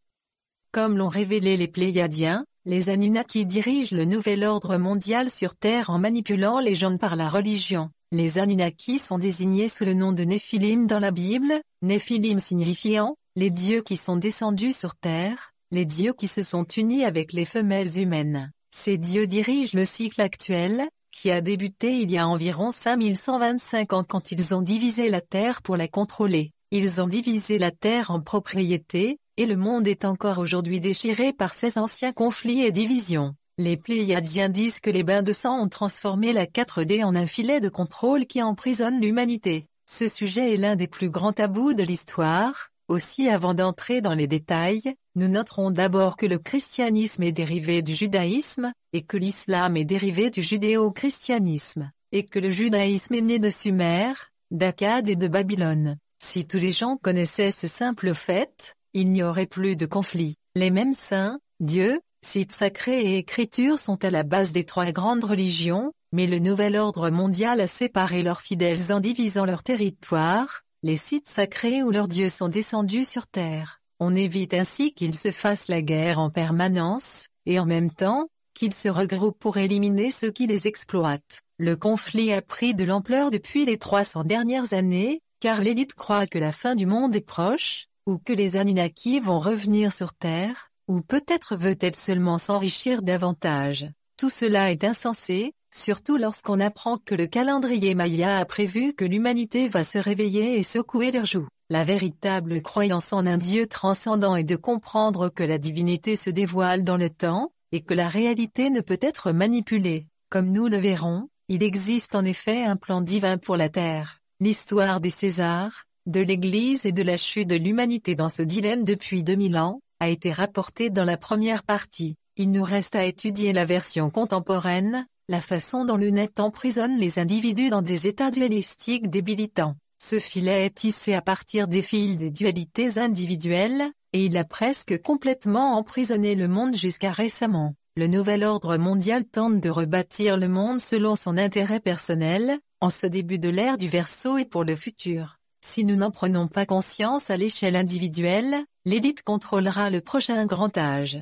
Comme l'ont révélé les Pléiadiens, les Anunnaki dirigent le nouvel ordre mondial sur Terre en manipulant les gens par la religion. Les Anunnaki sont désignés sous le nom de Néphilim dans la Bible, Néphilim signifiant « les dieux qui sont descendus sur Terre », les dieux qui se sont unis avec les femelles humaines. Ces dieux dirigent le cycle actuel, qui a débuté il y a environ 5125 ans quand ils ont divisé la Terre pour la contrôler. Ils ont divisé la Terre en propriétés, et le monde est encore aujourd'hui déchiré par ces anciens conflits et divisions. Les Pléiadiens disent que les bains de sang ont transformé la 4D en un filet de contrôle qui emprisonne l'humanité. Ce sujet est l'un des plus grands tabous de l'histoire. Aussi, avant d'entrer dans les détails, nous noterons d'abord que le christianisme est dérivé du judaïsme, et que l'islam est dérivé du judéo-christianisme, et que le judaïsme est né de Sumer, d'Akkad et de Babylone. Si tous les gens connaissaient ce simple fait, il n'y aurait plus de conflit. Les mêmes saints, dieux, sites sacrés et écritures sont à la base des trois grandes religions, mais le nouvel ordre mondial a séparé leurs fidèles en divisant leur territoire. Les sites sacrés où leurs dieux sont descendus sur terre. On évite ainsi qu'ils se fassent la guerre en permanence, et en même temps, qu'ils se regroupent pour éliminer ceux qui les exploitent. Le conflit a pris de l'ampleur depuis les 300 dernières années, car l'élite croit que la fin du monde est proche, ou que les Anunnaki vont revenir sur Terre, ou peut-être veut-elle seulement s'enrichir davantage. Tout cela est insensé, surtout lorsqu'on apprend que le calendrier Maya a prévu que l'humanité va se réveiller et secouer leurs joues. La véritable croyance en un Dieu transcendant est de comprendre que la divinité se dévoile dans le temps, et que la réalité ne peut être manipulée. Comme nous le verrons, il existe en effet un plan divin pour la Terre. L'histoire des Césars, de l'Église et de la chute de l'humanité dans ce dilemme depuis 2000 ans, a été rapportée dans la première partie. Il nous reste à étudier la version contemporaine, la façon dont le net emprisonne les individus dans des états dualistiques débilitants. Ce filet est tissé à partir des fils des dualités individuelles, et il a presque complètement emprisonné le monde jusqu'à récemment. Le nouvel ordre mondial tente de rebâtir le monde selon son intérêt personnel, en ce début de l'ère du Verseau et pour le futur. Si nous n'en prenons pas conscience à l'échelle individuelle, l'élite contrôlera le prochain grand âge.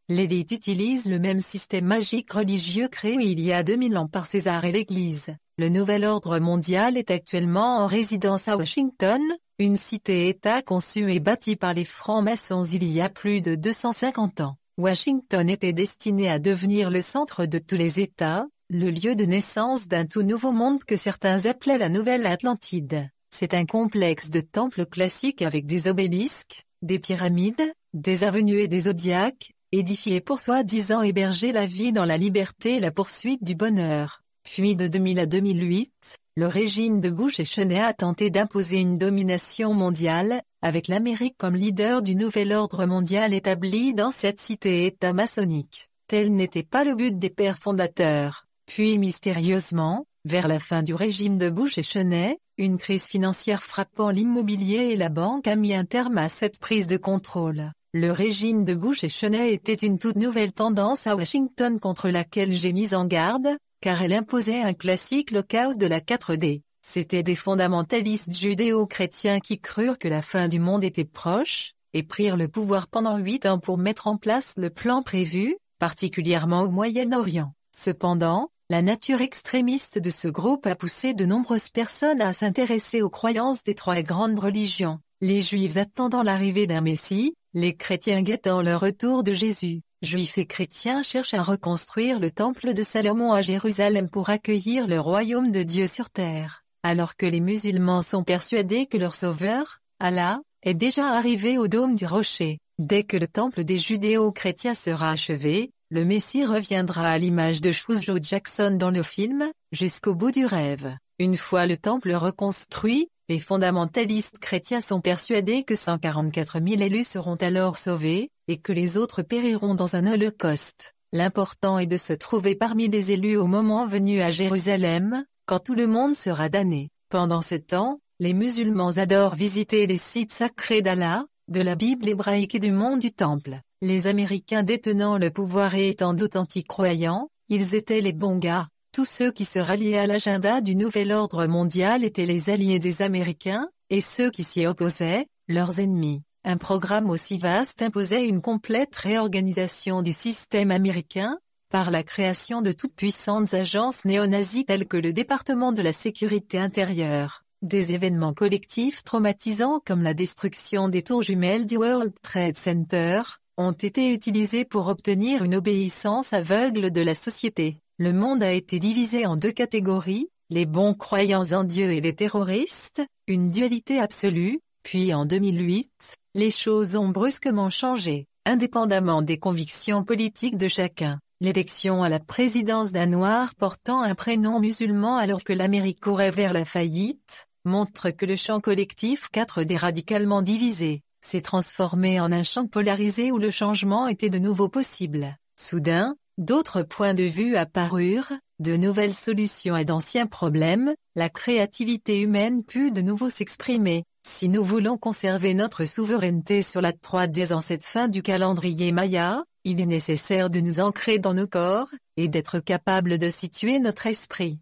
L'élite utilise le même système magique religieux créé il y a 2000 ans par César et l'Église. Le nouvel ordre mondial est actuellement en résidence à Washington, une cité-État conçue et bâtie par les francs-maçons il y a plus de 250 ans. Washington était destiné à devenir le centre de tous les États, le lieu de naissance d'un tout nouveau monde que certains appelaient la Nouvelle Atlantide. C'est un complexe de temples classiques avec des obélisques, des pyramides, des avenues et des zodiaques, édifié pour soi-disant héberger la vie dans la liberté et la poursuite du bonheur. Puis de 2000 à 2008, le régime de Bush et Cheney a tenté d'imposer une domination mondiale, avec l'Amérique comme leader du nouvel ordre mondial établi dans cette cité-État maçonnique. Tel n'était pas le but des pères fondateurs. Puis mystérieusement, vers la fin du régime de Bush et Cheney, une crise financière frappant l'immobilier et la banque a mis un terme à cette prise de contrôle. Le régime de Bush et Cheney était une toute nouvelle tendance à Washington contre laquelle j'ai mis en garde, car elle imposait un classique le chaos de la 4D. C'étaient des fondamentalistes judéo-chrétiens qui crurent que la fin du monde était proche, et prirent le pouvoir pendant 8 ans pour mettre en place le plan prévu, particulièrement au Moyen-Orient. Cependant, la nature extrémiste de ce groupe a poussé de nombreuses personnes à s'intéresser aux croyances des 3 grandes religions, les Juifs attendant l'arrivée d'un Messie, les chrétiens guettant le retour de Jésus. Juifs et chrétiens cherchent à reconstruire le temple de Salomon à Jérusalem pour accueillir le royaume de Dieu sur terre, alors que les musulmans sont persuadés que leur sauveur, Allah, est déjà arrivé au dôme du rocher. Dès que le temple des judéo-chrétiens sera achevé, le Messie reviendra à l'image de Joe Jackson dans le film, jusqu'au bout du rêve. Une fois le temple reconstruit, les fondamentalistes chrétiens sont persuadés que 144 000 élus seront alors sauvés, et que les autres périront dans un holocauste. L'important est de se trouver parmi les élus au moment venu à Jérusalem, quand tout le monde sera damné. Pendant ce temps, les musulmans adorent visiter les sites sacrés d'Allah, de la Bible hébraïque et du mont du Temple. Les Américains détenant le pouvoir et étant d'authentiques croyants, ils étaient les bons gars. Tous ceux qui se ralliaient à l'agenda du nouvel ordre mondial étaient les alliés des Américains, et ceux qui s'y opposaient, leurs ennemis. Un programme aussi vaste imposait une complète réorganisation du système américain, par la création de toutes puissantes agences néo-nazies telles que le département de la sécurité intérieure. Des événements collectifs traumatisants comme la destruction des tours jumelles du World Trade Center, ont été utilisés pour obtenir une obéissance aveugle de la société. Le monde a été divisé en 2 catégories, les bons croyants en Dieu et les terroristes, une dualité absolue, puis en 2008, les choses ont brusquement changé, indépendamment des convictions politiques de chacun. L'élection à la présidence d'un noir portant un prénom musulman alors que l'Amérique courait vers la faillite, montre que le champ collectif 4D radicalement divisé, s'est transformé en un champ polarisé où le changement était de nouveau possible. Soudain, d'autres points de vue apparurent, de nouvelles solutions à d'anciens problèmes, la créativité humaine put de nouveau s'exprimer. Si nous voulons conserver notre souveraineté sur la 3D en cette fin du calendrier Maya, il est nécessaire de nous ancrer dans nos corps, et d'être capable de situer notre esprit.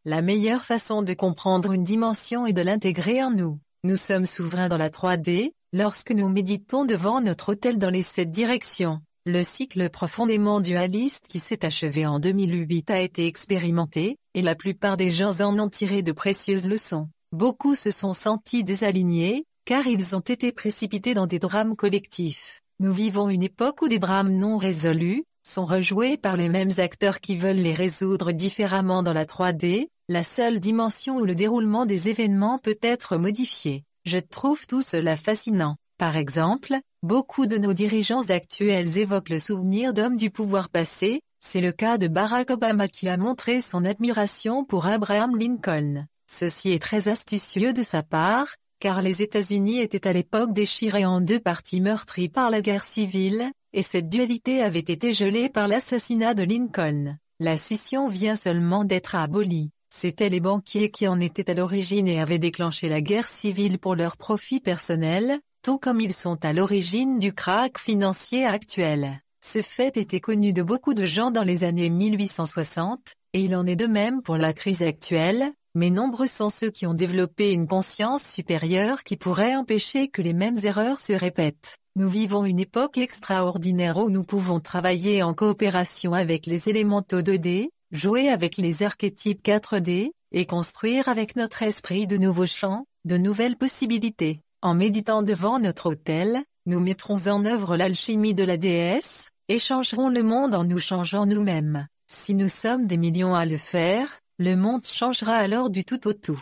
La meilleure façon de comprendre une dimension est de l'intégrer en nous. Nous sommes souverains dans la 3D, lorsque nous méditons devant notre autel dans les 7 directions. Le cycle profondément dualiste qui s'est achevé en 2008 a été expérimenté, et la plupart des gens en ont tiré de précieuses leçons. Beaucoup se sont sentis désalignés, car ils ont été précipités dans des drames collectifs. Nous vivons une époque où des drames non résolus sont rejoués par les mêmes acteurs qui veulent les résoudre différemment dans la 3D, la seule dimension où le déroulement des événements peut être modifié. Je trouve tout cela fascinant. Par exemple, beaucoup de nos dirigeants actuels évoquent le souvenir d'hommes du pouvoir passé, c'est le cas de Barack Obama qui a montré son admiration pour Abraham Lincoln. Ceci est très astucieux de sa part, car les États-Unis étaient à l'époque déchirés en 2 parties meurtries par la guerre civile, et cette dualité avait été gelée par l'assassinat de Lincoln. La scission vient seulement d'être abolie. C'étaient les banquiers qui en étaient à l'origine et avaient déclenché la guerre civile pour leur profit personnel, tout comme ils sont à l'origine du krach financier actuel. Ce fait était connu de beaucoup de gens dans les années 1860, et il en est de même pour la crise actuelle, mais nombreux sont ceux qui ont développé une conscience supérieure qui pourrait empêcher que les mêmes erreurs se répètent. Nous vivons une époque extraordinaire où nous pouvons travailler en coopération avec les élémentaux 2D, jouer avec les archétypes 4D, et construire avec notre esprit de nouveaux champs, de nouvelles possibilités. En méditant devant notre autel, nous mettrons en œuvre l'alchimie de la déesse, et changerons le monde en nous changeant nous-mêmes. Si nous sommes des millions à le faire, le monde changera alors du tout au tout.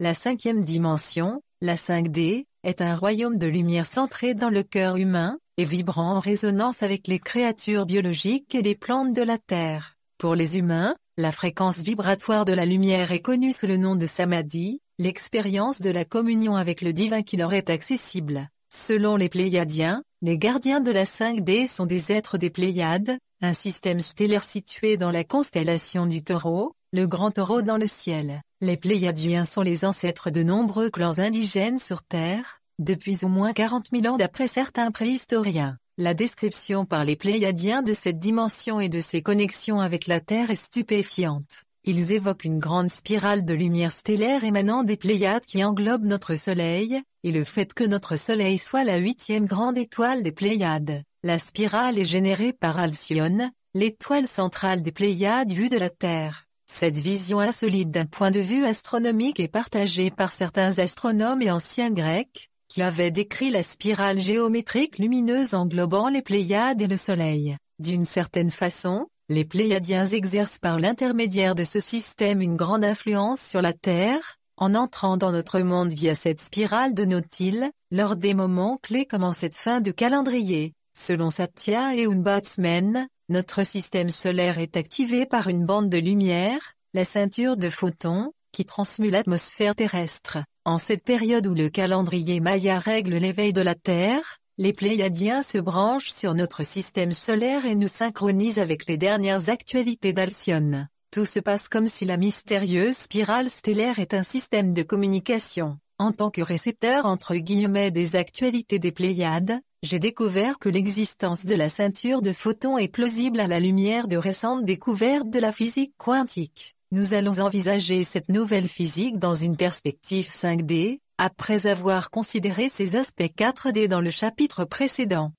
La cinquième dimension, la 5D, est un royaume de lumière centré dans le cœur humain, et vibrant en résonance avec les créatures biologiques et les plantes de la Terre. Pour les humains, la fréquence vibratoire de la lumière est connue sous le nom de Samadhi, l'expérience de la communion avec le divin qui leur est accessible. Selon les Pléiadiens, les gardiens de la 5D sont des êtres des Pléiades, un système stellaire situé dans la constellation du Taureau, le grand taureau dans le ciel. Les Pléiadiens sont les ancêtres de nombreux clans indigènes sur Terre, depuis au moins 40 000 ans d'après certains préhistoriens. La description par les Pléiadiens de cette dimension et de ses connexions avec la Terre est stupéfiante. Ils évoquent une grande spirale de lumière stellaire émanant des Pléiades qui englobe notre Soleil, et le fait que notre Soleil soit la 8e grande étoile des Pléiades. La spirale est générée par Alcyone, l'étoile centrale des Pléiades vue de la Terre. Cette vision insolite d'un point de vue astronomique est partagée par certains astronomes et anciens Grecs, qui avaient décrit la spirale géométrique lumineuse englobant les Pléiades et le Soleil. D'une certaine façon, les Pléiadiens exercent par l'intermédiaire de ce système une grande influence sur la Terre, en entrant dans notre monde via cette spirale de Nautile, lors des moments clés comme en cette fin de calendrier. Selon Satya et Batsman, notre système solaire est activé par une bande de lumière, la ceinture de photons, qui transmue l'atmosphère terrestre. En cette période où le calendrier Maya règle l'éveil de la Terre, les Pléiadiens se branchent sur notre système solaire et nous synchronisent avec les dernières actualités d'Alcyone. Tout se passe comme si la mystérieuse spirale stellaire est un système de communication. En tant que récepteur entre guillemets des actualités des Pléiades, j'ai découvert que l'existence de la ceinture de photons est plausible à la lumière de récentes découvertes de la physique quantique. Nous allons envisager cette nouvelle physique dans une perspective 5D, après avoir considéré ses aspects 4D dans le chapitre précédent.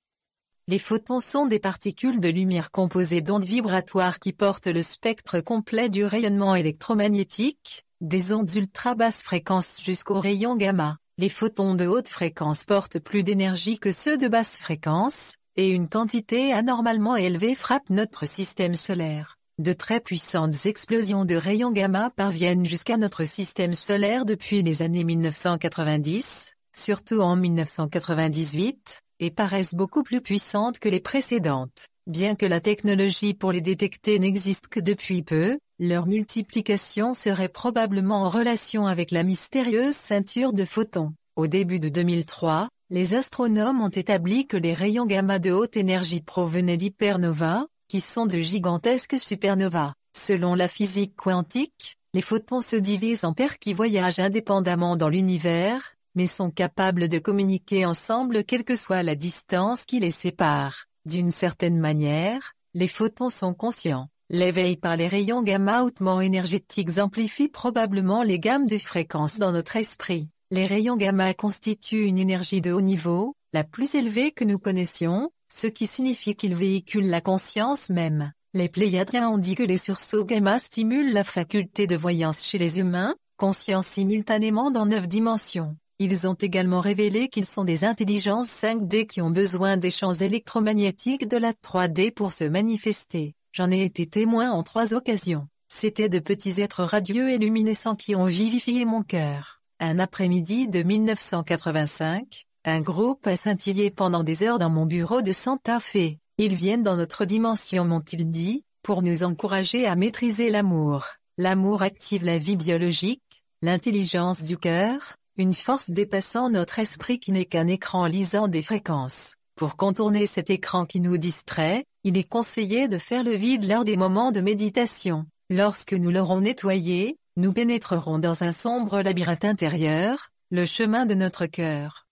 Les photons sont des particules de lumière composées d'ondes vibratoires qui portent le spectre complet du rayonnement électromagnétique, des ondes ultra basse fréquence jusqu'aux rayons gamma. Les photons de haute fréquence portent plus d'énergie que ceux de basse fréquence, et une quantité anormalement élevée frappe notre système solaire. De très puissantes explosions de rayons gamma parviennent jusqu'à notre système solaire depuis les années 1990, surtout en 1998, et paraissent beaucoup plus puissantes que les précédentes. Bien que la technologie pour les détecter n'existe que depuis peu, leur multiplication serait probablement en relation avec la mystérieuse ceinture de photons. Au début de 2003, les astronomes ont établi que les rayons gamma de haute énergie provenaient d'hypernovas, qui sont de gigantesques supernovas. Selon la physique quantique, les photons se divisent en paires qui voyagent indépendamment dans l'univers, mais sont capables de communiquer ensemble quelle que soit la distance qui les sépare. D'une certaine manière, les photons sont conscients. L'éveil par les rayons gamma hautement énergétiques amplifie probablement les gammes de fréquences dans notre esprit. Les rayons gamma constituent une énergie de haut niveau, la plus élevée que nous connaissions, ce qui signifie qu'ils véhiculent la conscience même. Les Pléiadiens ont dit que les sursauts gamma stimulent la faculté de voyance chez les humains, conscients simultanément dans 9 dimensions. Ils ont également révélé qu'ils sont des intelligences 5D qui ont besoin des champs électromagnétiques de la 3D pour se manifester. J'en ai été témoin en 3 occasions. C'étaient de petits êtres radieux et luminescents qui ont vivifié mon cœur. Un après-midi de 1985, un groupe a scintillé pendant des heures dans mon bureau de Santa Fe. Ils viennent dans notre dimension, m'ont-ils dit, pour nous encourager à maîtriser l'amour. L'amour active la vie biologique, l'intelligence du cœur, une force dépassant notre esprit qui n'est qu'un écran lisant des fréquences. Pour contourner cet écran qui nous distrait, il est conseillé de faire le vide lors des moments de méditation. Lorsque nous l'aurons nettoyé, nous pénétrerons dans un sombre labyrinthe intérieur, le chemin de notre cœur.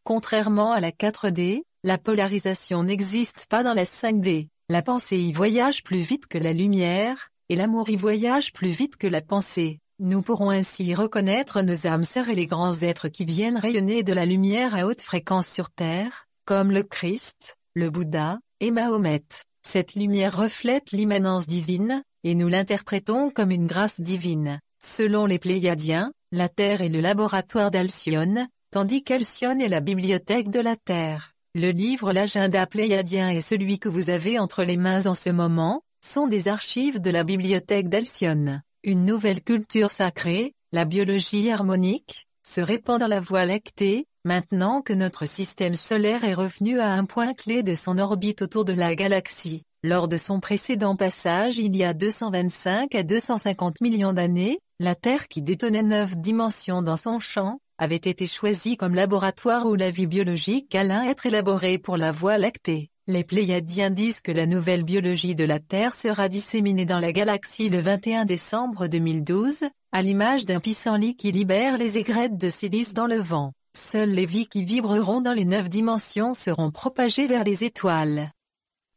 Contrairement à la 4D, la polarisation n'existe pas dans la 5D. La pensée y voyage plus vite que la lumière, et l'amour y voyage plus vite que la pensée. Nous pourrons ainsi reconnaître nos âmes sœurs et les grands êtres qui viennent rayonner de la lumière à haute fréquence sur Terre, comme le Christ, le Bouddha, et Mahomet. Cette lumière reflète l'immanence divine, et nous l'interprétons comme une grâce divine. Selon les Pléiadiens, la Terre est le laboratoire d'Alcyone, tandis qu'Alcyone est la bibliothèque de la Terre. Le livre L'agenda pléiadien et celui que vous avez entre les mains en ce moment, sont des archives de la bibliothèque d'Alcyone. Une nouvelle culture sacrée, La biologie harmonique se répand dans la Voie lactée, maintenant que notre système solaire est revenu à un point clé de son orbite autour de la galaxie. Lors de son précédent passage il y a 225 à 250 millions d'années, la Terre qui détenait 9 dimensions dans son champ, avait été choisie comme laboratoire où la vie biologique allait être élaborée pour la Voie lactée. Les Pléiadiens disent que la nouvelle biologie de la Terre sera disséminée dans la galaxie le 21 décembre 2012, à l'image d'un pissenlit qui libère les aigrettes de silice dans le vent. Seules les vies qui vibreront dans les 9 dimensions seront propagées vers les étoiles.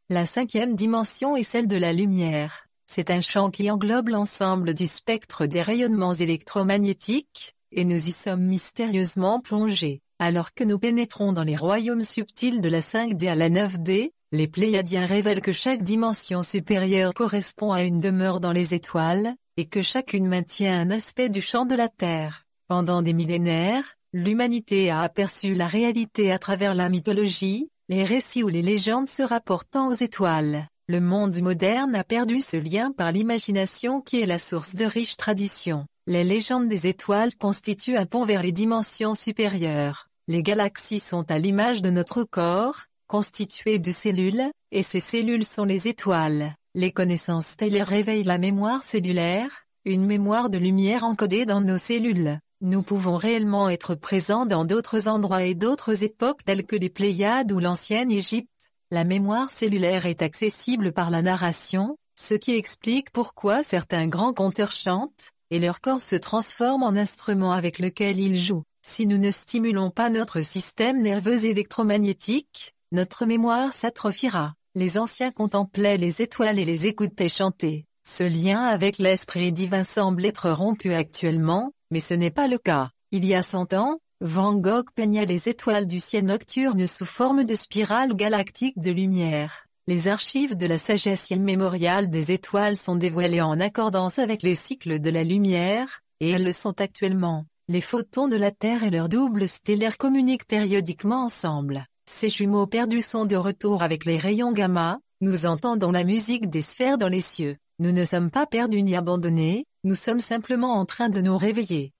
La 5e dimension est celle de la lumière. C'est un champ qui englobe l'ensemble du spectre des rayonnements électromagnétiques, et nous y sommes mystérieusement plongés. Alors que nous pénétrons dans les royaumes subtils de la 5D à la 9D, les Pléiadiens révèlent que chaque dimension supérieure correspond à une demeure dans les étoiles, et que chacune maintient un aspect du champ de la Terre. Pendant des millénaires, l'humanité a aperçu la réalité à travers la mythologie, les récits ou les légendes se rapportant aux étoiles. Le monde moderne a perdu ce lien par l'imagination qui est la source de riches traditions. Les légendes des étoiles constituent un pont vers les dimensions supérieures. Les galaxies sont à l'image de notre corps, constituées de cellules, et ces cellules sont les étoiles. Les connaissances stellaires réveillent la mémoire cellulaire, une mémoire de lumière encodée dans nos cellules. Nous pouvons réellement être présents dans d'autres endroits et d'autres époques telles que les Pléiades ou l'ancienne Égypte. La mémoire cellulaire est accessible par la narration, ce qui explique pourquoi certains grands conteurs chantent, et leur corps se transforme en instrument avec lequel ils jouent. Si nous ne stimulons pas notre système nerveux électromagnétique, notre mémoire s'atrophiera. Les anciens contemplaient les étoiles et les écoutaient chanter. Ce lien avec l'esprit divin semble être rompu actuellement, mais ce n'est pas le cas. Il y a 100 ans, Van Gogh peignait les étoiles du ciel nocturne sous forme de spirales galactiques de lumière. Les archives de la sagesse immémoriale des étoiles sont dévoilées en accordance avec les cycles de la lumière, et elles le sont actuellement. Les photons de la Terre et leurs doubles stellaires communiquent périodiquement ensemble. Ces jumeaux perdus sont de retour avec les rayons gamma, nous entendons la musique des sphères dans les cieux. Nous ne sommes pas perdus ni abandonnés, nous sommes simplement en train de nous réveiller.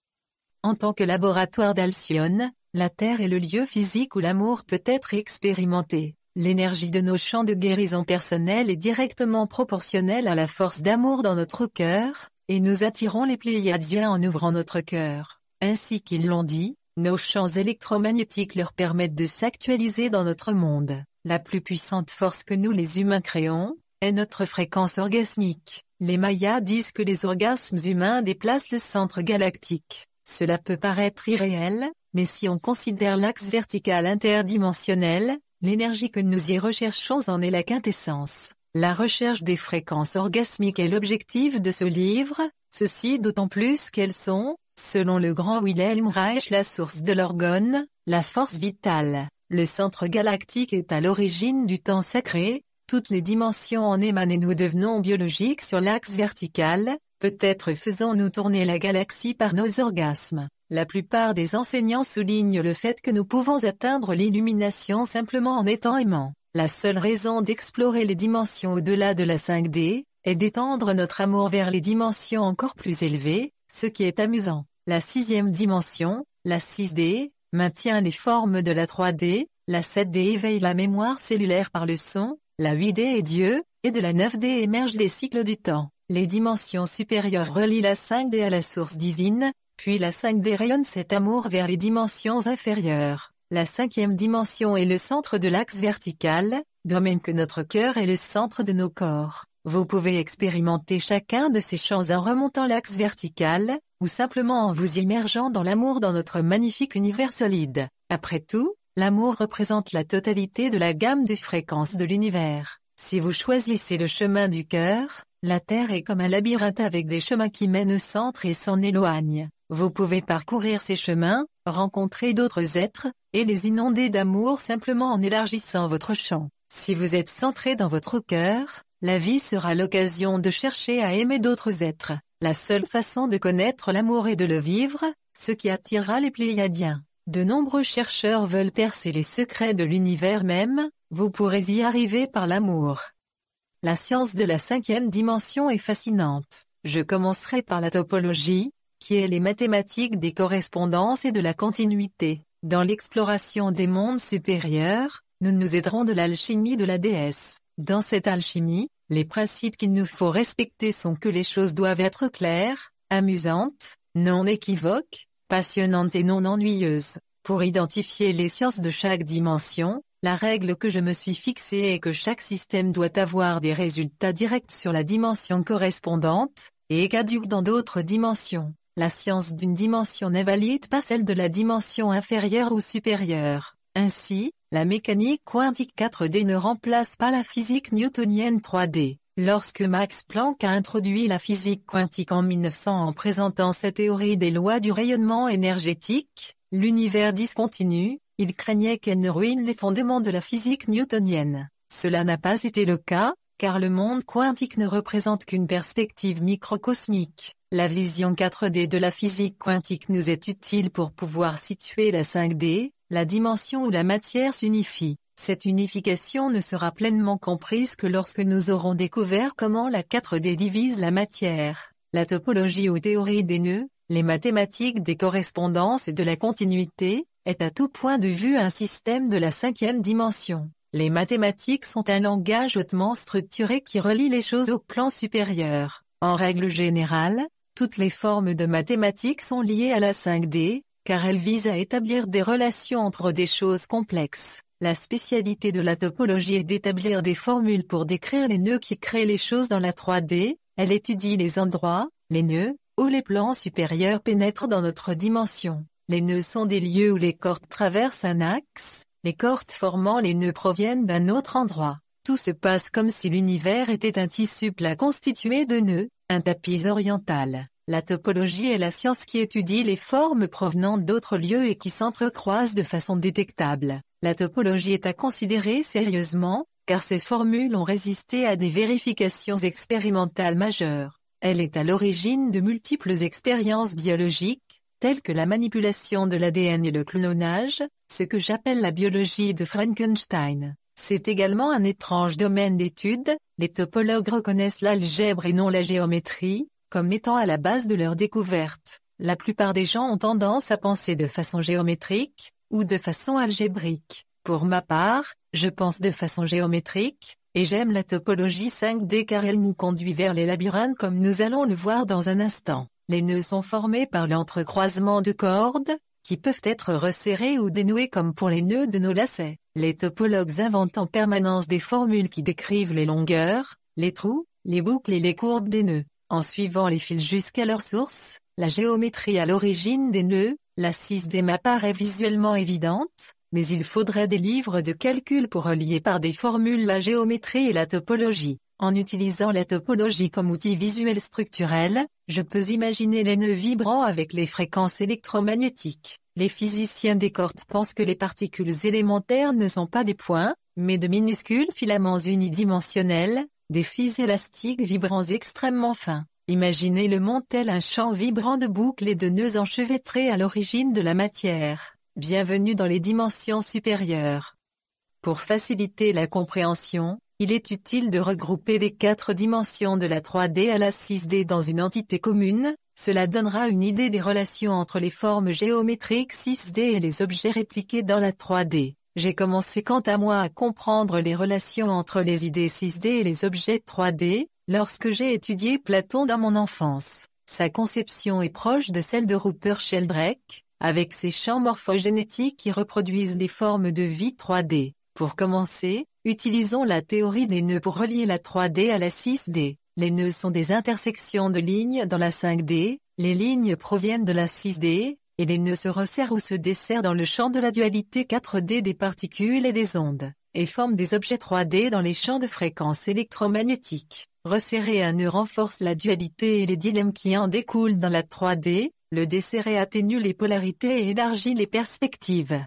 En tant que laboratoire d'Alcyone, la Terre est le lieu physique où l'amour peut être expérimenté. L'énergie de nos champs de guérison personnelle est directement proportionnelle à la force d'amour dans notre cœur, et nous attirons les Pléiadiens en ouvrant notre cœur. Ainsi qu'ils l'ont dit, nos champs électromagnétiques leur permettent de s'actualiser dans notre monde. La plus puissante force que nous les humains créons, est notre fréquence orgasmique. Les Mayas disent que les orgasmes humains déplacent le centre galactique. Cela peut paraître irréel, mais si on considère l'axe vertical interdimensionnel, l'énergie que nous y recherchons en est la quintessence. La recherche des fréquences orgasmiques est l'objectif de ce livre, ceci d'autant plus qu'elles sont, selon le grand Wilhelm Reich, la source de l'orgone, la force vitale. Le centre galactique est à l'origine du temps sacré, toutes les dimensions en émanent et nous devenons biologiques sur l'axe vertical, peut-être faisons-nous tourner la galaxie par nos orgasmes. La plupart des enseignants soulignent le fait que nous pouvons atteindre l'illumination simplement en étant aimants. La seule raison d'explorer les dimensions au-delà de la 5D, est d'étendre notre amour vers les dimensions encore plus élevées, ce qui est amusant. La 6e dimension, la 6D, maintient les formes de la 3D, la 7D éveille la mémoire cellulaire par le son, la 8D est Dieu, et de la 9D émergent les cycles du temps. Les dimensions supérieures relient la 5D à la source divine, puis la 5D rayonne cet amour vers les dimensions inférieures. La 5e dimension est le centre de l'axe vertical, de même que notre cœur est le centre de nos corps. Vous pouvez expérimenter chacun de ces champs en remontant l'axe vertical, ou simplement en vous immergeant dans l'amour dans notre magnifique univers solide. Après tout, l'amour représente la totalité de la gamme de fréquences de l'univers. Si vous choisissez le chemin du cœur, la Terre est comme un labyrinthe avec des chemins qui mènent au centre et s'en éloignent. Vous pouvez parcourir ces chemins, rencontrer d'autres êtres, et les inonder d'amour simplement en élargissant votre champ. Si vous êtes centré dans votre cœur, la vie sera l'occasion de chercher à aimer d'autres êtres. La seule façon de connaître l'amour est de le vivre, ce qui attirera les Pléiadiens. De nombreux chercheurs veulent percer les secrets de l'univers même, vous pourrez y arriver par l'amour. La science de la 5e dimension est fascinante. Je commencerai par la topologie, qui est les mathématiques des correspondances et de la continuité. Dans l'exploration des mondes supérieurs, nous nous aiderons de l'alchimie de la déesse. Dans cette alchimie, les principes qu'il nous faut respecter sont que les choses doivent être claires, amusantes, non équivoques, passionnantes et non ennuyeuses. Pour identifier les sciences de chaque dimension, la règle que je me suis fixée est que chaque système doit avoir des résultats directs sur la dimension correspondante, et caducs dans d'autres dimensions. La science d'une dimension n'invalide pas celle de la dimension inférieure ou supérieure. Ainsi, la mécanique quantique 4D ne remplace pas la physique newtonienne 3D. Lorsque Max Planck a introduit la physique quantique en 1900 en présentant sa théorie des lois du rayonnement énergétique, l'univers discontinu, il craignait qu'elle ne ruine les fondements de la physique newtonienne. Cela n'a pas été le cas, car le monde quantique ne représente qu'une perspective microcosmique. La vision 4D de la physique quantique nous est utile pour pouvoir situer la 5D, la dimension où la matière s'unifie. Cette unification ne sera pleinement comprise que lorsque nous aurons découvert comment la 4D divise la matière. La topologie ou théorie des nœuds, les mathématiques des correspondances et de la continuité, est à tout point de vue un système de la 5e dimension. Les mathématiques sont un langage hautement structuré qui relie les choses au plan supérieur. En règle générale, toutes les formes de mathématiques sont liées à la 5D, car elles visent à établir des relations entre des choses complexes. La spécialité de la topologie est d'établir des formules pour décrire les nœuds qui créent les choses dans la 3D, elle étudie les endroits, les nœuds, où les plans supérieurs pénètrent dans notre dimension. Les nœuds sont des lieux où les cordes traversent un axe, les cordes formant les nœuds proviennent d'un autre endroit. Tout se passe comme si l'univers était un tissu plat constitué de nœuds, un tapis oriental. La topologie est la science qui étudie les formes provenant d'autres lieux et qui s'entrecroisent de façon détectable. La topologie est à considérer sérieusement, car ces formules ont résisté à des vérifications expérimentales majeures. Elle est à l'origine de multiples expériences biologiques, telles que la manipulation de l'ADN et le clonage, ce que j'appelle la biologie de Frankenstein. C'est également un étrange domaine d'étude, les topologues reconnaissent l'algèbre et non la géométrie, comme étant à la base de leur découverte. La plupart des gens ont tendance à penser de façon géométrique, ou de façon algébrique. Pour ma part, je pense de façon géométrique, et j'aime la topologie 5D car elle nous conduit vers les labyrinthes comme nous allons le voir dans un instant. Les nœuds sont formés par l'entrecroisement de cordes, qui peuvent être resserrées ou dénouées comme pour les nœuds de nos lacets. Les topologues inventent en permanence des formules qui décrivent les longueurs, les trous, les boucles et les courbes des nœuds. En suivant les fils jusqu'à leur source, la géométrie à l'origine des nœuds, la 6D m'apparaît visuellement évidente, mais il faudrait des livres de calcul pour relier par des formules la géométrie et la topologie. En utilisant la topologie comme outil visuel structurel, je peux imaginer les nœuds vibrant avec les fréquences électromagnétiques. Les physiciens des cordes pensent que les particules élémentaires ne sont pas des points, mais de minuscules filaments unidimensionnels, des fils élastiques vibrants extrêmement fins. Imaginez le monde tel un champ vibrant de boucles et de nœuds enchevêtrés à l'origine de la matière. Bienvenue dans les dimensions supérieures. Pour faciliter la compréhension, il est utile de regrouper les 4 dimensions de la 3D à la 6D dans une entité commune, cela donnera une idée des relations entre les formes géométriques 6D et les objets répliqués dans la 3D. J'ai commencé quant à moi à comprendre les relations entre les idées 6D et les objets 3D, lorsque j'ai étudié Platon dans mon enfance. Sa conception est proche de celle de Rupert Sheldrake, avec ses champs morphogénétiques qui reproduisent les formes de vie 3D. Pour commencer, utilisons la théorie des nœuds pour relier la 3D à la 6D. Les nœuds sont des intersections de lignes dans la 5D, les lignes proviennent de la 6D, et les nœuds se resserrent ou se desserrent dans le champ de la dualité 4D des particules et des ondes, et forment des objets 3D dans les champs de fréquences électromagnétiques. Resserrer un nœud renforce la dualité et les dilemmes qui en découlent dans la 3D, le desserrer atténue les polarités et élargit les perspectives.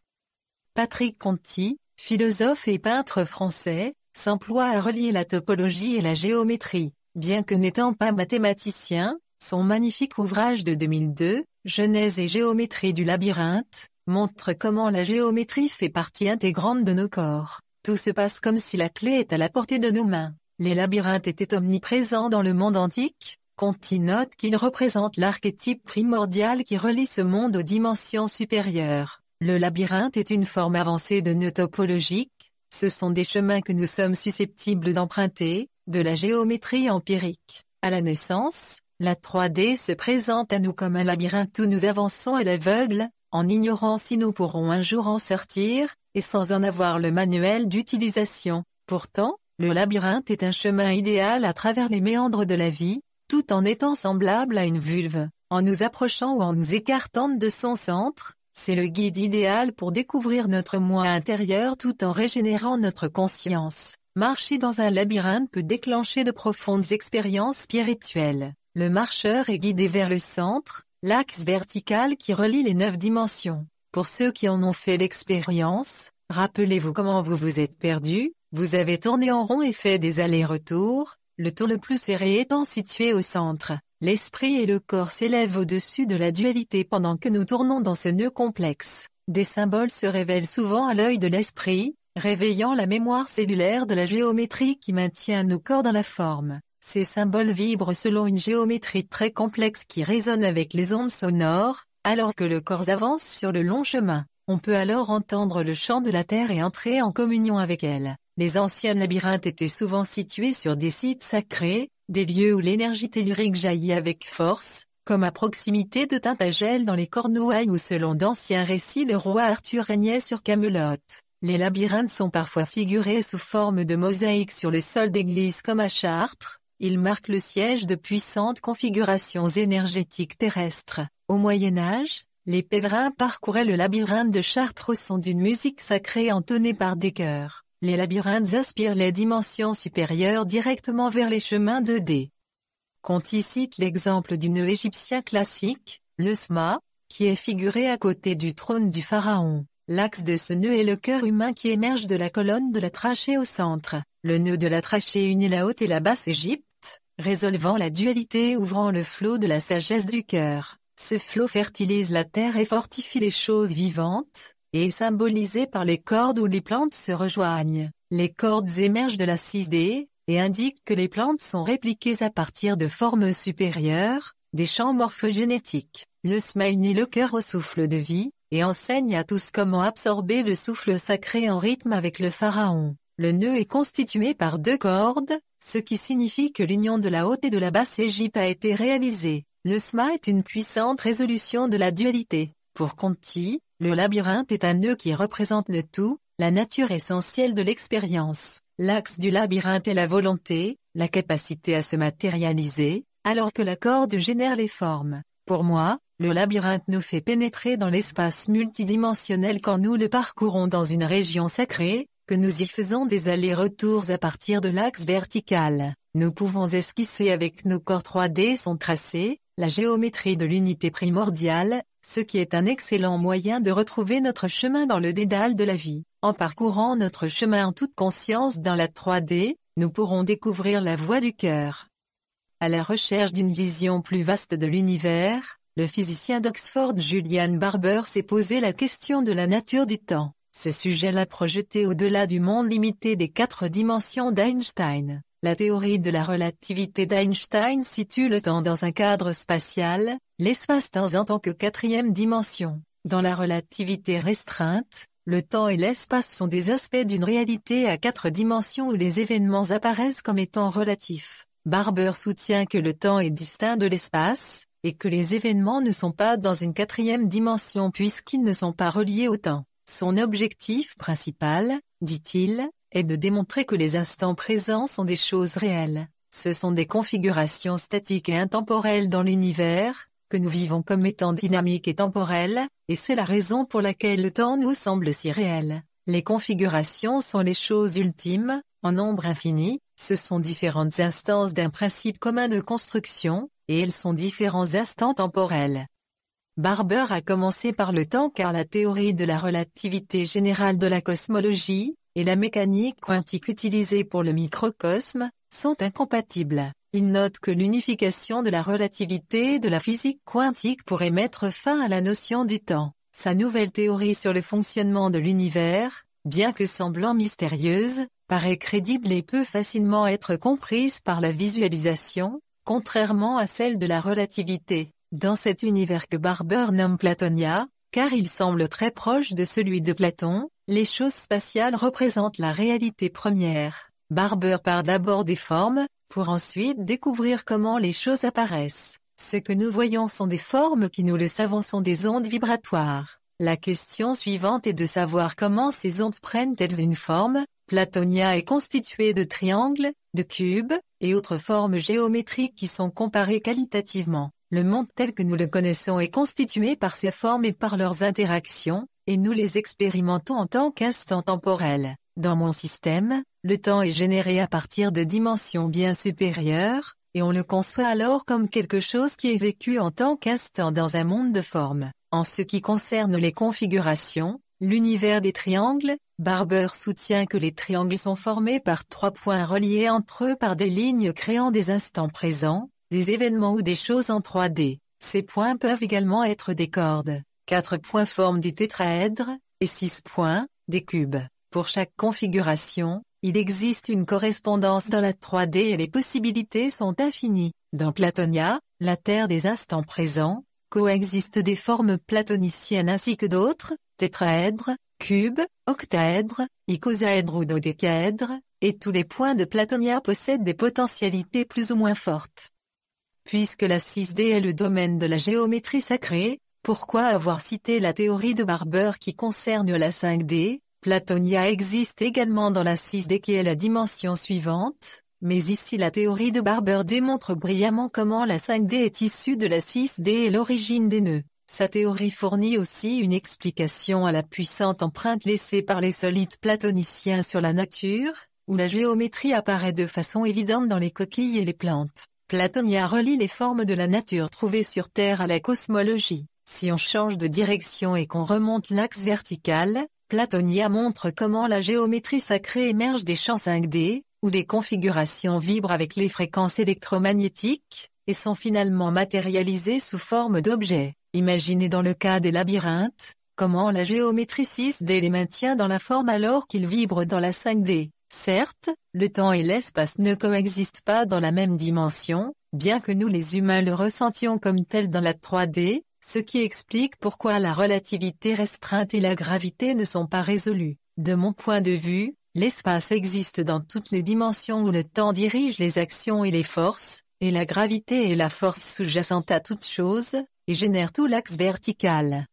Patrick Conti, philosophe et peintre français, s'emploie à relier la topologie et la géométrie. Bien que n'étant pas mathématicien, son magnifique ouvrage de 2002, Genèse et géométrie du labyrinthe, montre comment la géométrie fait partie intégrante de nos corps. Tout se passe comme si la clé est à la portée de nos mains. Les labyrinthes étaient omniprésents dans le monde antique, Conti note qu'il représente l'archétype primordial qui relie ce monde aux dimensions supérieures. Le labyrinthe est une forme avancée de nœud topologique, ce sont des chemins que nous sommes susceptibles d'emprunter, de la géométrie empirique. À la naissance, la 3D se présente à nous comme un labyrinthe où nous avançons à l'aveugle, en ignorant si nous pourrons un jour en sortir, et sans en avoir le manuel d'utilisation. Pourtant, le labyrinthe est un chemin idéal à travers les méandres de la vie, tout en étant semblable à une vulve, en nous approchant ou en nous écartant de son centre. C'est le guide idéal pour découvrir notre moi intérieur tout en régénérant notre conscience. Marcher dans un labyrinthe peut déclencher de profondes expériences spirituelles. Le marcheur est guidé vers le centre, l'axe vertical qui relie les 9 dimensions. Pour ceux qui en ont fait l'expérience, rappelez-vous comment vous vous êtes perdu, vous avez tourné en rond et fait des allers-retours, le tour le plus serré étant situé au centre. L'esprit et le corps s'élèvent au-dessus de la dualité pendant que nous tournons dans ce nœud complexe. Des symboles se révèlent souvent à l'œil de l'esprit, réveillant la mémoire cellulaire de la géométrie qui maintient nos corps dans la forme. Ces symboles vibrent selon une géométrie très complexe qui résonne avec les ondes sonores, alors que le corps avance sur le long chemin. On peut alors entendre le chant de la terre et entrer en communion avec elle. Les anciens labyrinthes étaient souvent situés sur des sites sacrés, des lieux où l'énergie tellurique jaillit avec force, comme à proximité de Tintagel dans les Cornouailles ou selon d'anciens récits le roi Arthur régnait sur Camelot. Les labyrinthes sont parfois figurés sous forme de mosaïques sur le sol d'église comme à Chartres, ils marquent le siège de puissantes configurations énergétiques terrestres. Au Moyen-Âge, les pèlerins parcouraient le labyrinthe de Chartres au son d'une musique sacrée entonnée par des chœurs. Les labyrinthes aspirent les dimensions supérieures directement vers les chemins 2D. Conti cite l'exemple du nœud égyptien classique, le sma, qui est figuré à côté du trône du pharaon. L'axe de ce nœud est le cœur humain qui émerge de la colonne de la trachée au centre. Le nœud de la trachée unit la haute et la basse Égypte, résolvant la dualité et ouvrant le flot de la sagesse du cœur. Ce flot fertilise la terre et fortifie les choses vivantes, et est symbolisé par les cordes où les plantes se rejoignent. Les cordes émergent de la 6D, et indiquent que les plantes sont répliquées à partir de formes supérieures, des champs morphogénétiques. Le sma unit le cœur au souffle de vie, et enseigne à tous comment absorber le souffle sacré en rythme avec le pharaon. Le nœud est constitué par 2 cordes, ce qui signifie que l'union de la haute et de la basse Égypte a été réalisée. Le sma est une puissante résolution de la dualité. Pour Conti, le labyrinthe est un nœud qui représente le tout, la nature essentielle de l'expérience. L'axe du labyrinthe est la volonté, la capacité à se matérialiser, alors que la corde génère les formes. Pour moi, le labyrinthe nous fait pénétrer dans l'espace multidimensionnel quand nous le parcourons dans une région sacrée, que nous y faisons des allers-retours à partir de l'axe vertical. Nous pouvons esquisser avec nos corps 3D son tracé, la géométrie de l'unité primordiale, ce qui est un excellent moyen de retrouver notre chemin dans le dédale de la vie. En parcourant notre chemin en toute conscience dans la 3D, nous pourrons découvrir la voie du cœur. À la recherche d'une vision plus vaste de l'univers, le physicien d'Oxford Julian Barber s'est posé la question de la nature du temps. Ce sujet l'a projeté au-delà du monde limité des 4 dimensions d'Einstein. La théorie de la relativité d'Einstein situe le temps dans un cadre spatial, l'espace-temps en tant que 4e dimension. Dans la relativité restreinte, le temps et l'espace sont des aspects d'une réalité à 4 dimensions où les événements apparaissent comme étant relatifs. Barber soutient que le temps est distinct de l'espace, et que les événements ne sont pas dans une 4e dimension puisqu'ils ne sont pas reliés au temps. Son objectif principal, dit-il, est de démontrer que les instants présents sont des choses réelles. Ce sont des configurations statiques et intemporelles dans l'univers, que nous vivons comme étant dynamiques et temporelles, et c'est la raison pour laquelle le temps nous semble si réel. Les configurations sont les choses ultimes, en nombre infini, ce sont différentes instances d'un principe commun de construction, et elles sont différents instants temporels. Barber a commencé par le temps car la théorie de la relativité générale de la cosmologie, et la mécanique quantique utilisée pour le microcosme, sont incompatibles. Il note que l'unification de la relativité et de la physique quantique pourrait mettre fin à la notion du temps. Sa nouvelle théorie sur le fonctionnement de l'univers, bien que semblant mystérieuse, paraît crédible et peut facilement être comprise par la visualisation, contrairement à celle de la relativité, dans cet univers que Barber nomme Platonia, car il semble très proche de celui de Platon. Les choses spatiales représentent la réalité première. Barber part d'abord des formes, pour ensuite découvrir comment les choses apparaissent. Ce que nous voyons sont des formes qui, nous le savons, sont des ondes vibratoires. La question suivante est de savoir comment ces ondes prennent-elles une forme. Platonia est constituée de triangles, de cubes, et autres formes géométriques qui sont comparées qualitativement. Le monde tel que nous le connaissons est constitué par ces formes et par leurs interactions, et nous les expérimentons en tant qu'instant temporel. Dans mon système, le temps est généré à partir de dimensions bien supérieures, et on le conçoit alors comme quelque chose qui est vécu en tant qu'instant dans un monde de formes. En ce qui concerne les configurations, l'univers des triangles, Barber soutient que les triangles sont formés par 3 points reliés entre eux par des lignes créant des instants présents, des événements ou des choses en 3D. Ces points peuvent également être des cordes. 4 points forment des tétraèdres, et 6 points, des cubes. Pour chaque configuration, il existe une correspondance dans la 3D et les possibilités sont infinies. Dans Platonia, la Terre des instants présents, coexistent des formes platoniciennes ainsi que d'autres, tétraèdres, cubes, octaèdres, icosaèdres ou dodécaèdres, et tous les points de Platonia possèdent des potentialités plus ou moins fortes. Puisque la 6D est le domaine de la géométrie sacrée, pourquoi avoir cité la théorie de Barber qui concerne la 5D? Platonia existe également dans la 6D qui est la dimension suivante, mais ici la théorie de Barber démontre brillamment comment la 5D est issue de la 6D et l'origine des nœuds. Sa théorie fournit aussi une explication à la puissante empreinte laissée par les solides platoniciens sur la nature, où la géométrie apparaît de façon évidente dans les coquilles et les plantes. Platonia relie les formes de la nature trouvées sur Terre à la cosmologie. Si on change de direction et qu'on remonte l'axe vertical, Platonia montre comment la géométrie sacrée émerge des champs 5D, où les configurations vibrent avec les fréquences électromagnétiques, et sont finalement matérialisées sous forme d'objets. Imaginez dans le cas des labyrinthes, comment la géométrie 6D les maintient dans la forme alors qu'ils vibrent dans la 5D. Certes, le temps et l'espace ne coexistent pas dans la même dimension, bien que nous les humains le ressentions comme tel dans la 3D, ce qui explique pourquoi la relativité restreinte et la gravité ne sont pas résolues. De mon point de vue, l'espace existe dans toutes les dimensions où le temps dirige les actions et les forces, et la gravité est la force sous-jacente à toute chose, et génère tout l'axe vertical.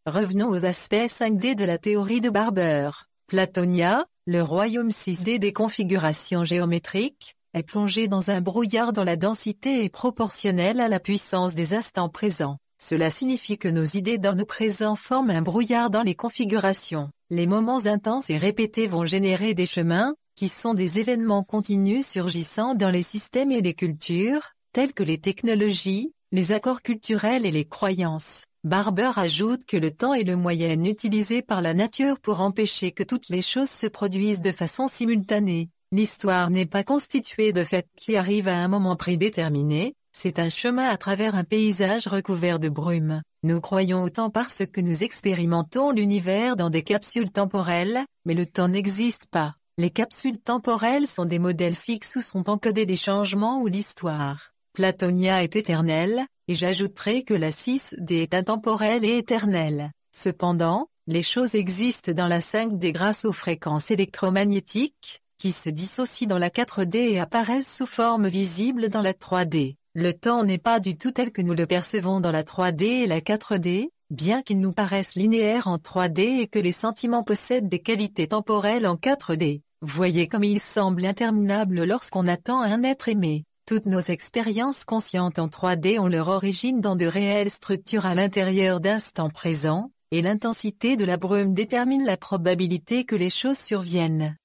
Revenons aux aspects 5D de la théorie de Barber. Platonia, le royaume 6D des configurations géométriques, est plongé dans un brouillard dont la densité est proportionnelle à la puissance des instants présents. Cela signifie que nos idées dans nos présents forment un brouillard dans les configurations. Les moments intenses et répétés vont générer des chemins, qui sont des événements continus surgissant dans les systèmes et les cultures, tels que les technologies, les accords culturels et les croyances. Barber ajoute que le temps est le moyen utilisé par la nature pour empêcher que toutes les choses se produisent de façon simultanée. L'histoire n'est pas constituée de faits qui arrivent à un moment prédéterminé, c'est un chemin à travers un paysage recouvert de brume. Nous croyons au temps parce que nous expérimentons l'univers dans des capsules temporelles, mais le temps n'existe pas. Les capsules temporelles sont des modèles fixes où sont encodés les changements ou l'histoire. Platonia est éternelle, et j'ajouterai que la 6D est intemporelle et éternelle. Cependant, les choses existent dans la 5D grâce aux fréquences électromagnétiques, qui se dissocient dans la 4D et apparaissent sous forme visible dans la 3D. Le temps n'est pas du tout tel que nous le percevons dans la 3D et la 4D, bien qu'il nous paraisse linéaire en 3D et que les sentiments possèdent des qualités temporelles en 4D. Voyez comme il semble interminable lorsqu'on attend un être aimé. Toutes nos expériences conscientes en 3D ont leur origine dans de réelles structures à l'intérieur d'instants présents, et l'intensité de la brume détermine la probabilité que les choses surviennent.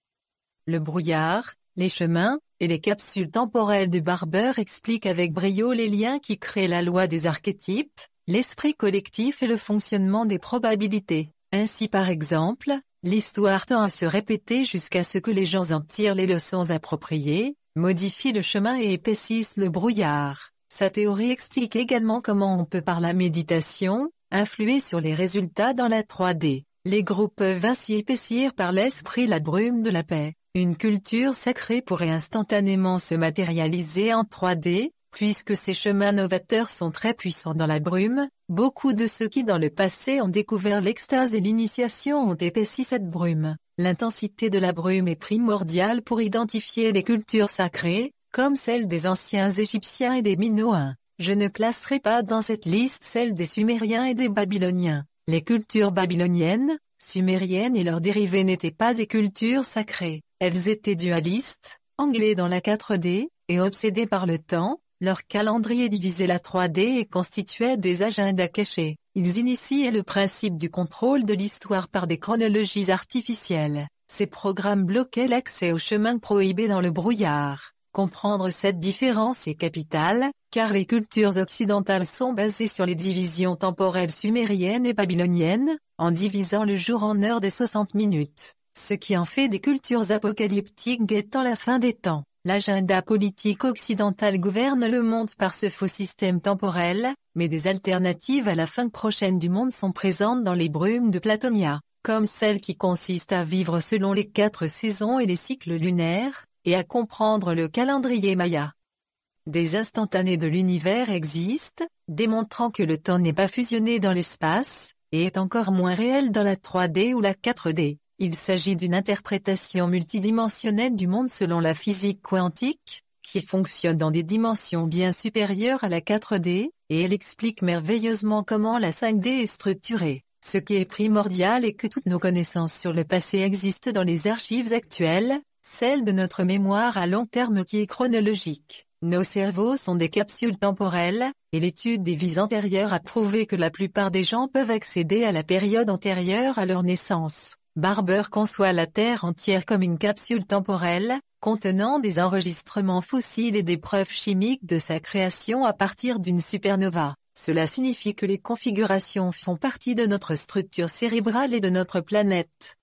Le brouillard, les chemins, et les capsules temporelles de Barber expliquent avec brio les liens qui créent la loi des archétypes, l'esprit collectif et le fonctionnement des probabilités. Ainsi par exemple, l'histoire tend à se répéter jusqu'à ce que les gens en tirent les leçons appropriées, modifient le chemin et épaississent le brouillard. Sa théorie explique également comment on peut par la méditation, influer sur les résultats dans la 3D. Les groupes peuvent ainsi épaissir par l'esprit la brume de la paix. Une culture sacrée pourrait instantanément se matérialiser en 3D, Puisque ces chemins novateurs sont très puissants dans la brume, beaucoup de ceux qui dans le passé ont découvert l'extase et l'initiation ont épaissi cette brume. L'intensité de la brume est primordiale pour identifier les cultures sacrées, comme celle des anciens Égyptiens et des Minoens. Je ne classerai pas dans cette liste celle des Sumériens et des Babyloniens. Les cultures babyloniennes, sumériennes et leurs dérivés n'étaient pas des cultures sacrées. Elles étaient dualistes, anglées dans la 4D, et obsédées par le temps. Leur calendrier divisait la 3D et constituait des agendas cachés. Ils initiaient le principe du contrôle de l'histoire par des chronologies artificielles. Ces programmes bloquaient l'accès aux chemins prohibés dans le brouillard. Comprendre cette différence est capital, car les cultures occidentales sont basées sur les divisions temporelles sumériennes et babyloniennes, en divisant le jour en heures de 60 minutes, ce qui en fait des cultures apocalyptiques guettant la fin des temps. L'agenda politique occidental gouverne le monde par ce faux système temporel, mais des alternatives à la fin prochaine du monde sont présentes dans les brumes de Platonia, comme celle qui consiste à vivre selon les 4 saisons et les cycles lunaires, et à comprendre le calendrier maya. Des instantanés de l'univers existent, démontrant que le temps n'est pas fusionné dans l'espace, et est encore moins réel dans la 3D ou la 4D. Il s'agit d'une interprétation multidimensionnelle du monde selon la physique quantique, qui fonctionne dans des dimensions bien supérieures à la 4D, et elle explique merveilleusement comment la 5D est structurée. Ce qui est primordial est que toutes nos connaissances sur le passé existent dans les archives actuelles, celle de notre mémoire à long terme qui est chronologique. Nos cerveaux sont des capsules temporelles, et l'étude des vies antérieures a prouvé que la plupart des gens peuvent accéder à la période antérieure à leur naissance. Barber conçoit la Terre entière comme une capsule temporelle, contenant des enregistrements fossiles et des preuves chimiques de sa création à partir d'une supernova. Cela signifie que les configurations font partie de notre structure cérébrale et de notre planète.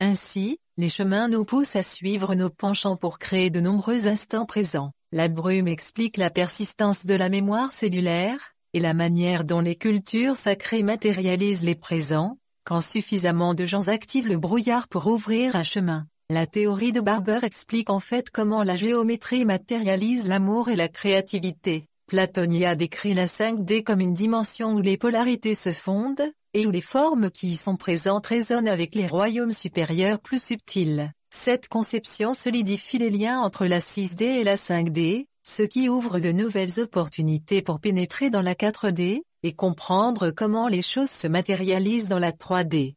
Ainsi, les chemins nous poussent à suivre nos penchants pour créer de nombreux instants présents. La brume explique la persistance de la mémoire cellulaire, et la manière dont les cultures sacrées matérialisent les présents, quand suffisamment de gens activent le brouillard pour ouvrir un chemin. La théorie de Barber explique en fait comment la géométrie matérialise l'amour et la créativité. Platonia décrit la 5D comme une dimension où les polarités se fondent, et où les formes qui y sont présentes résonnent avec les royaumes supérieurs plus subtils. Cette conception solidifie les liens entre la 6D et la 5D, ce qui ouvre de nouvelles opportunités pour pénétrer dans la 4D, et comprendre comment les choses se matérialisent dans la 3D.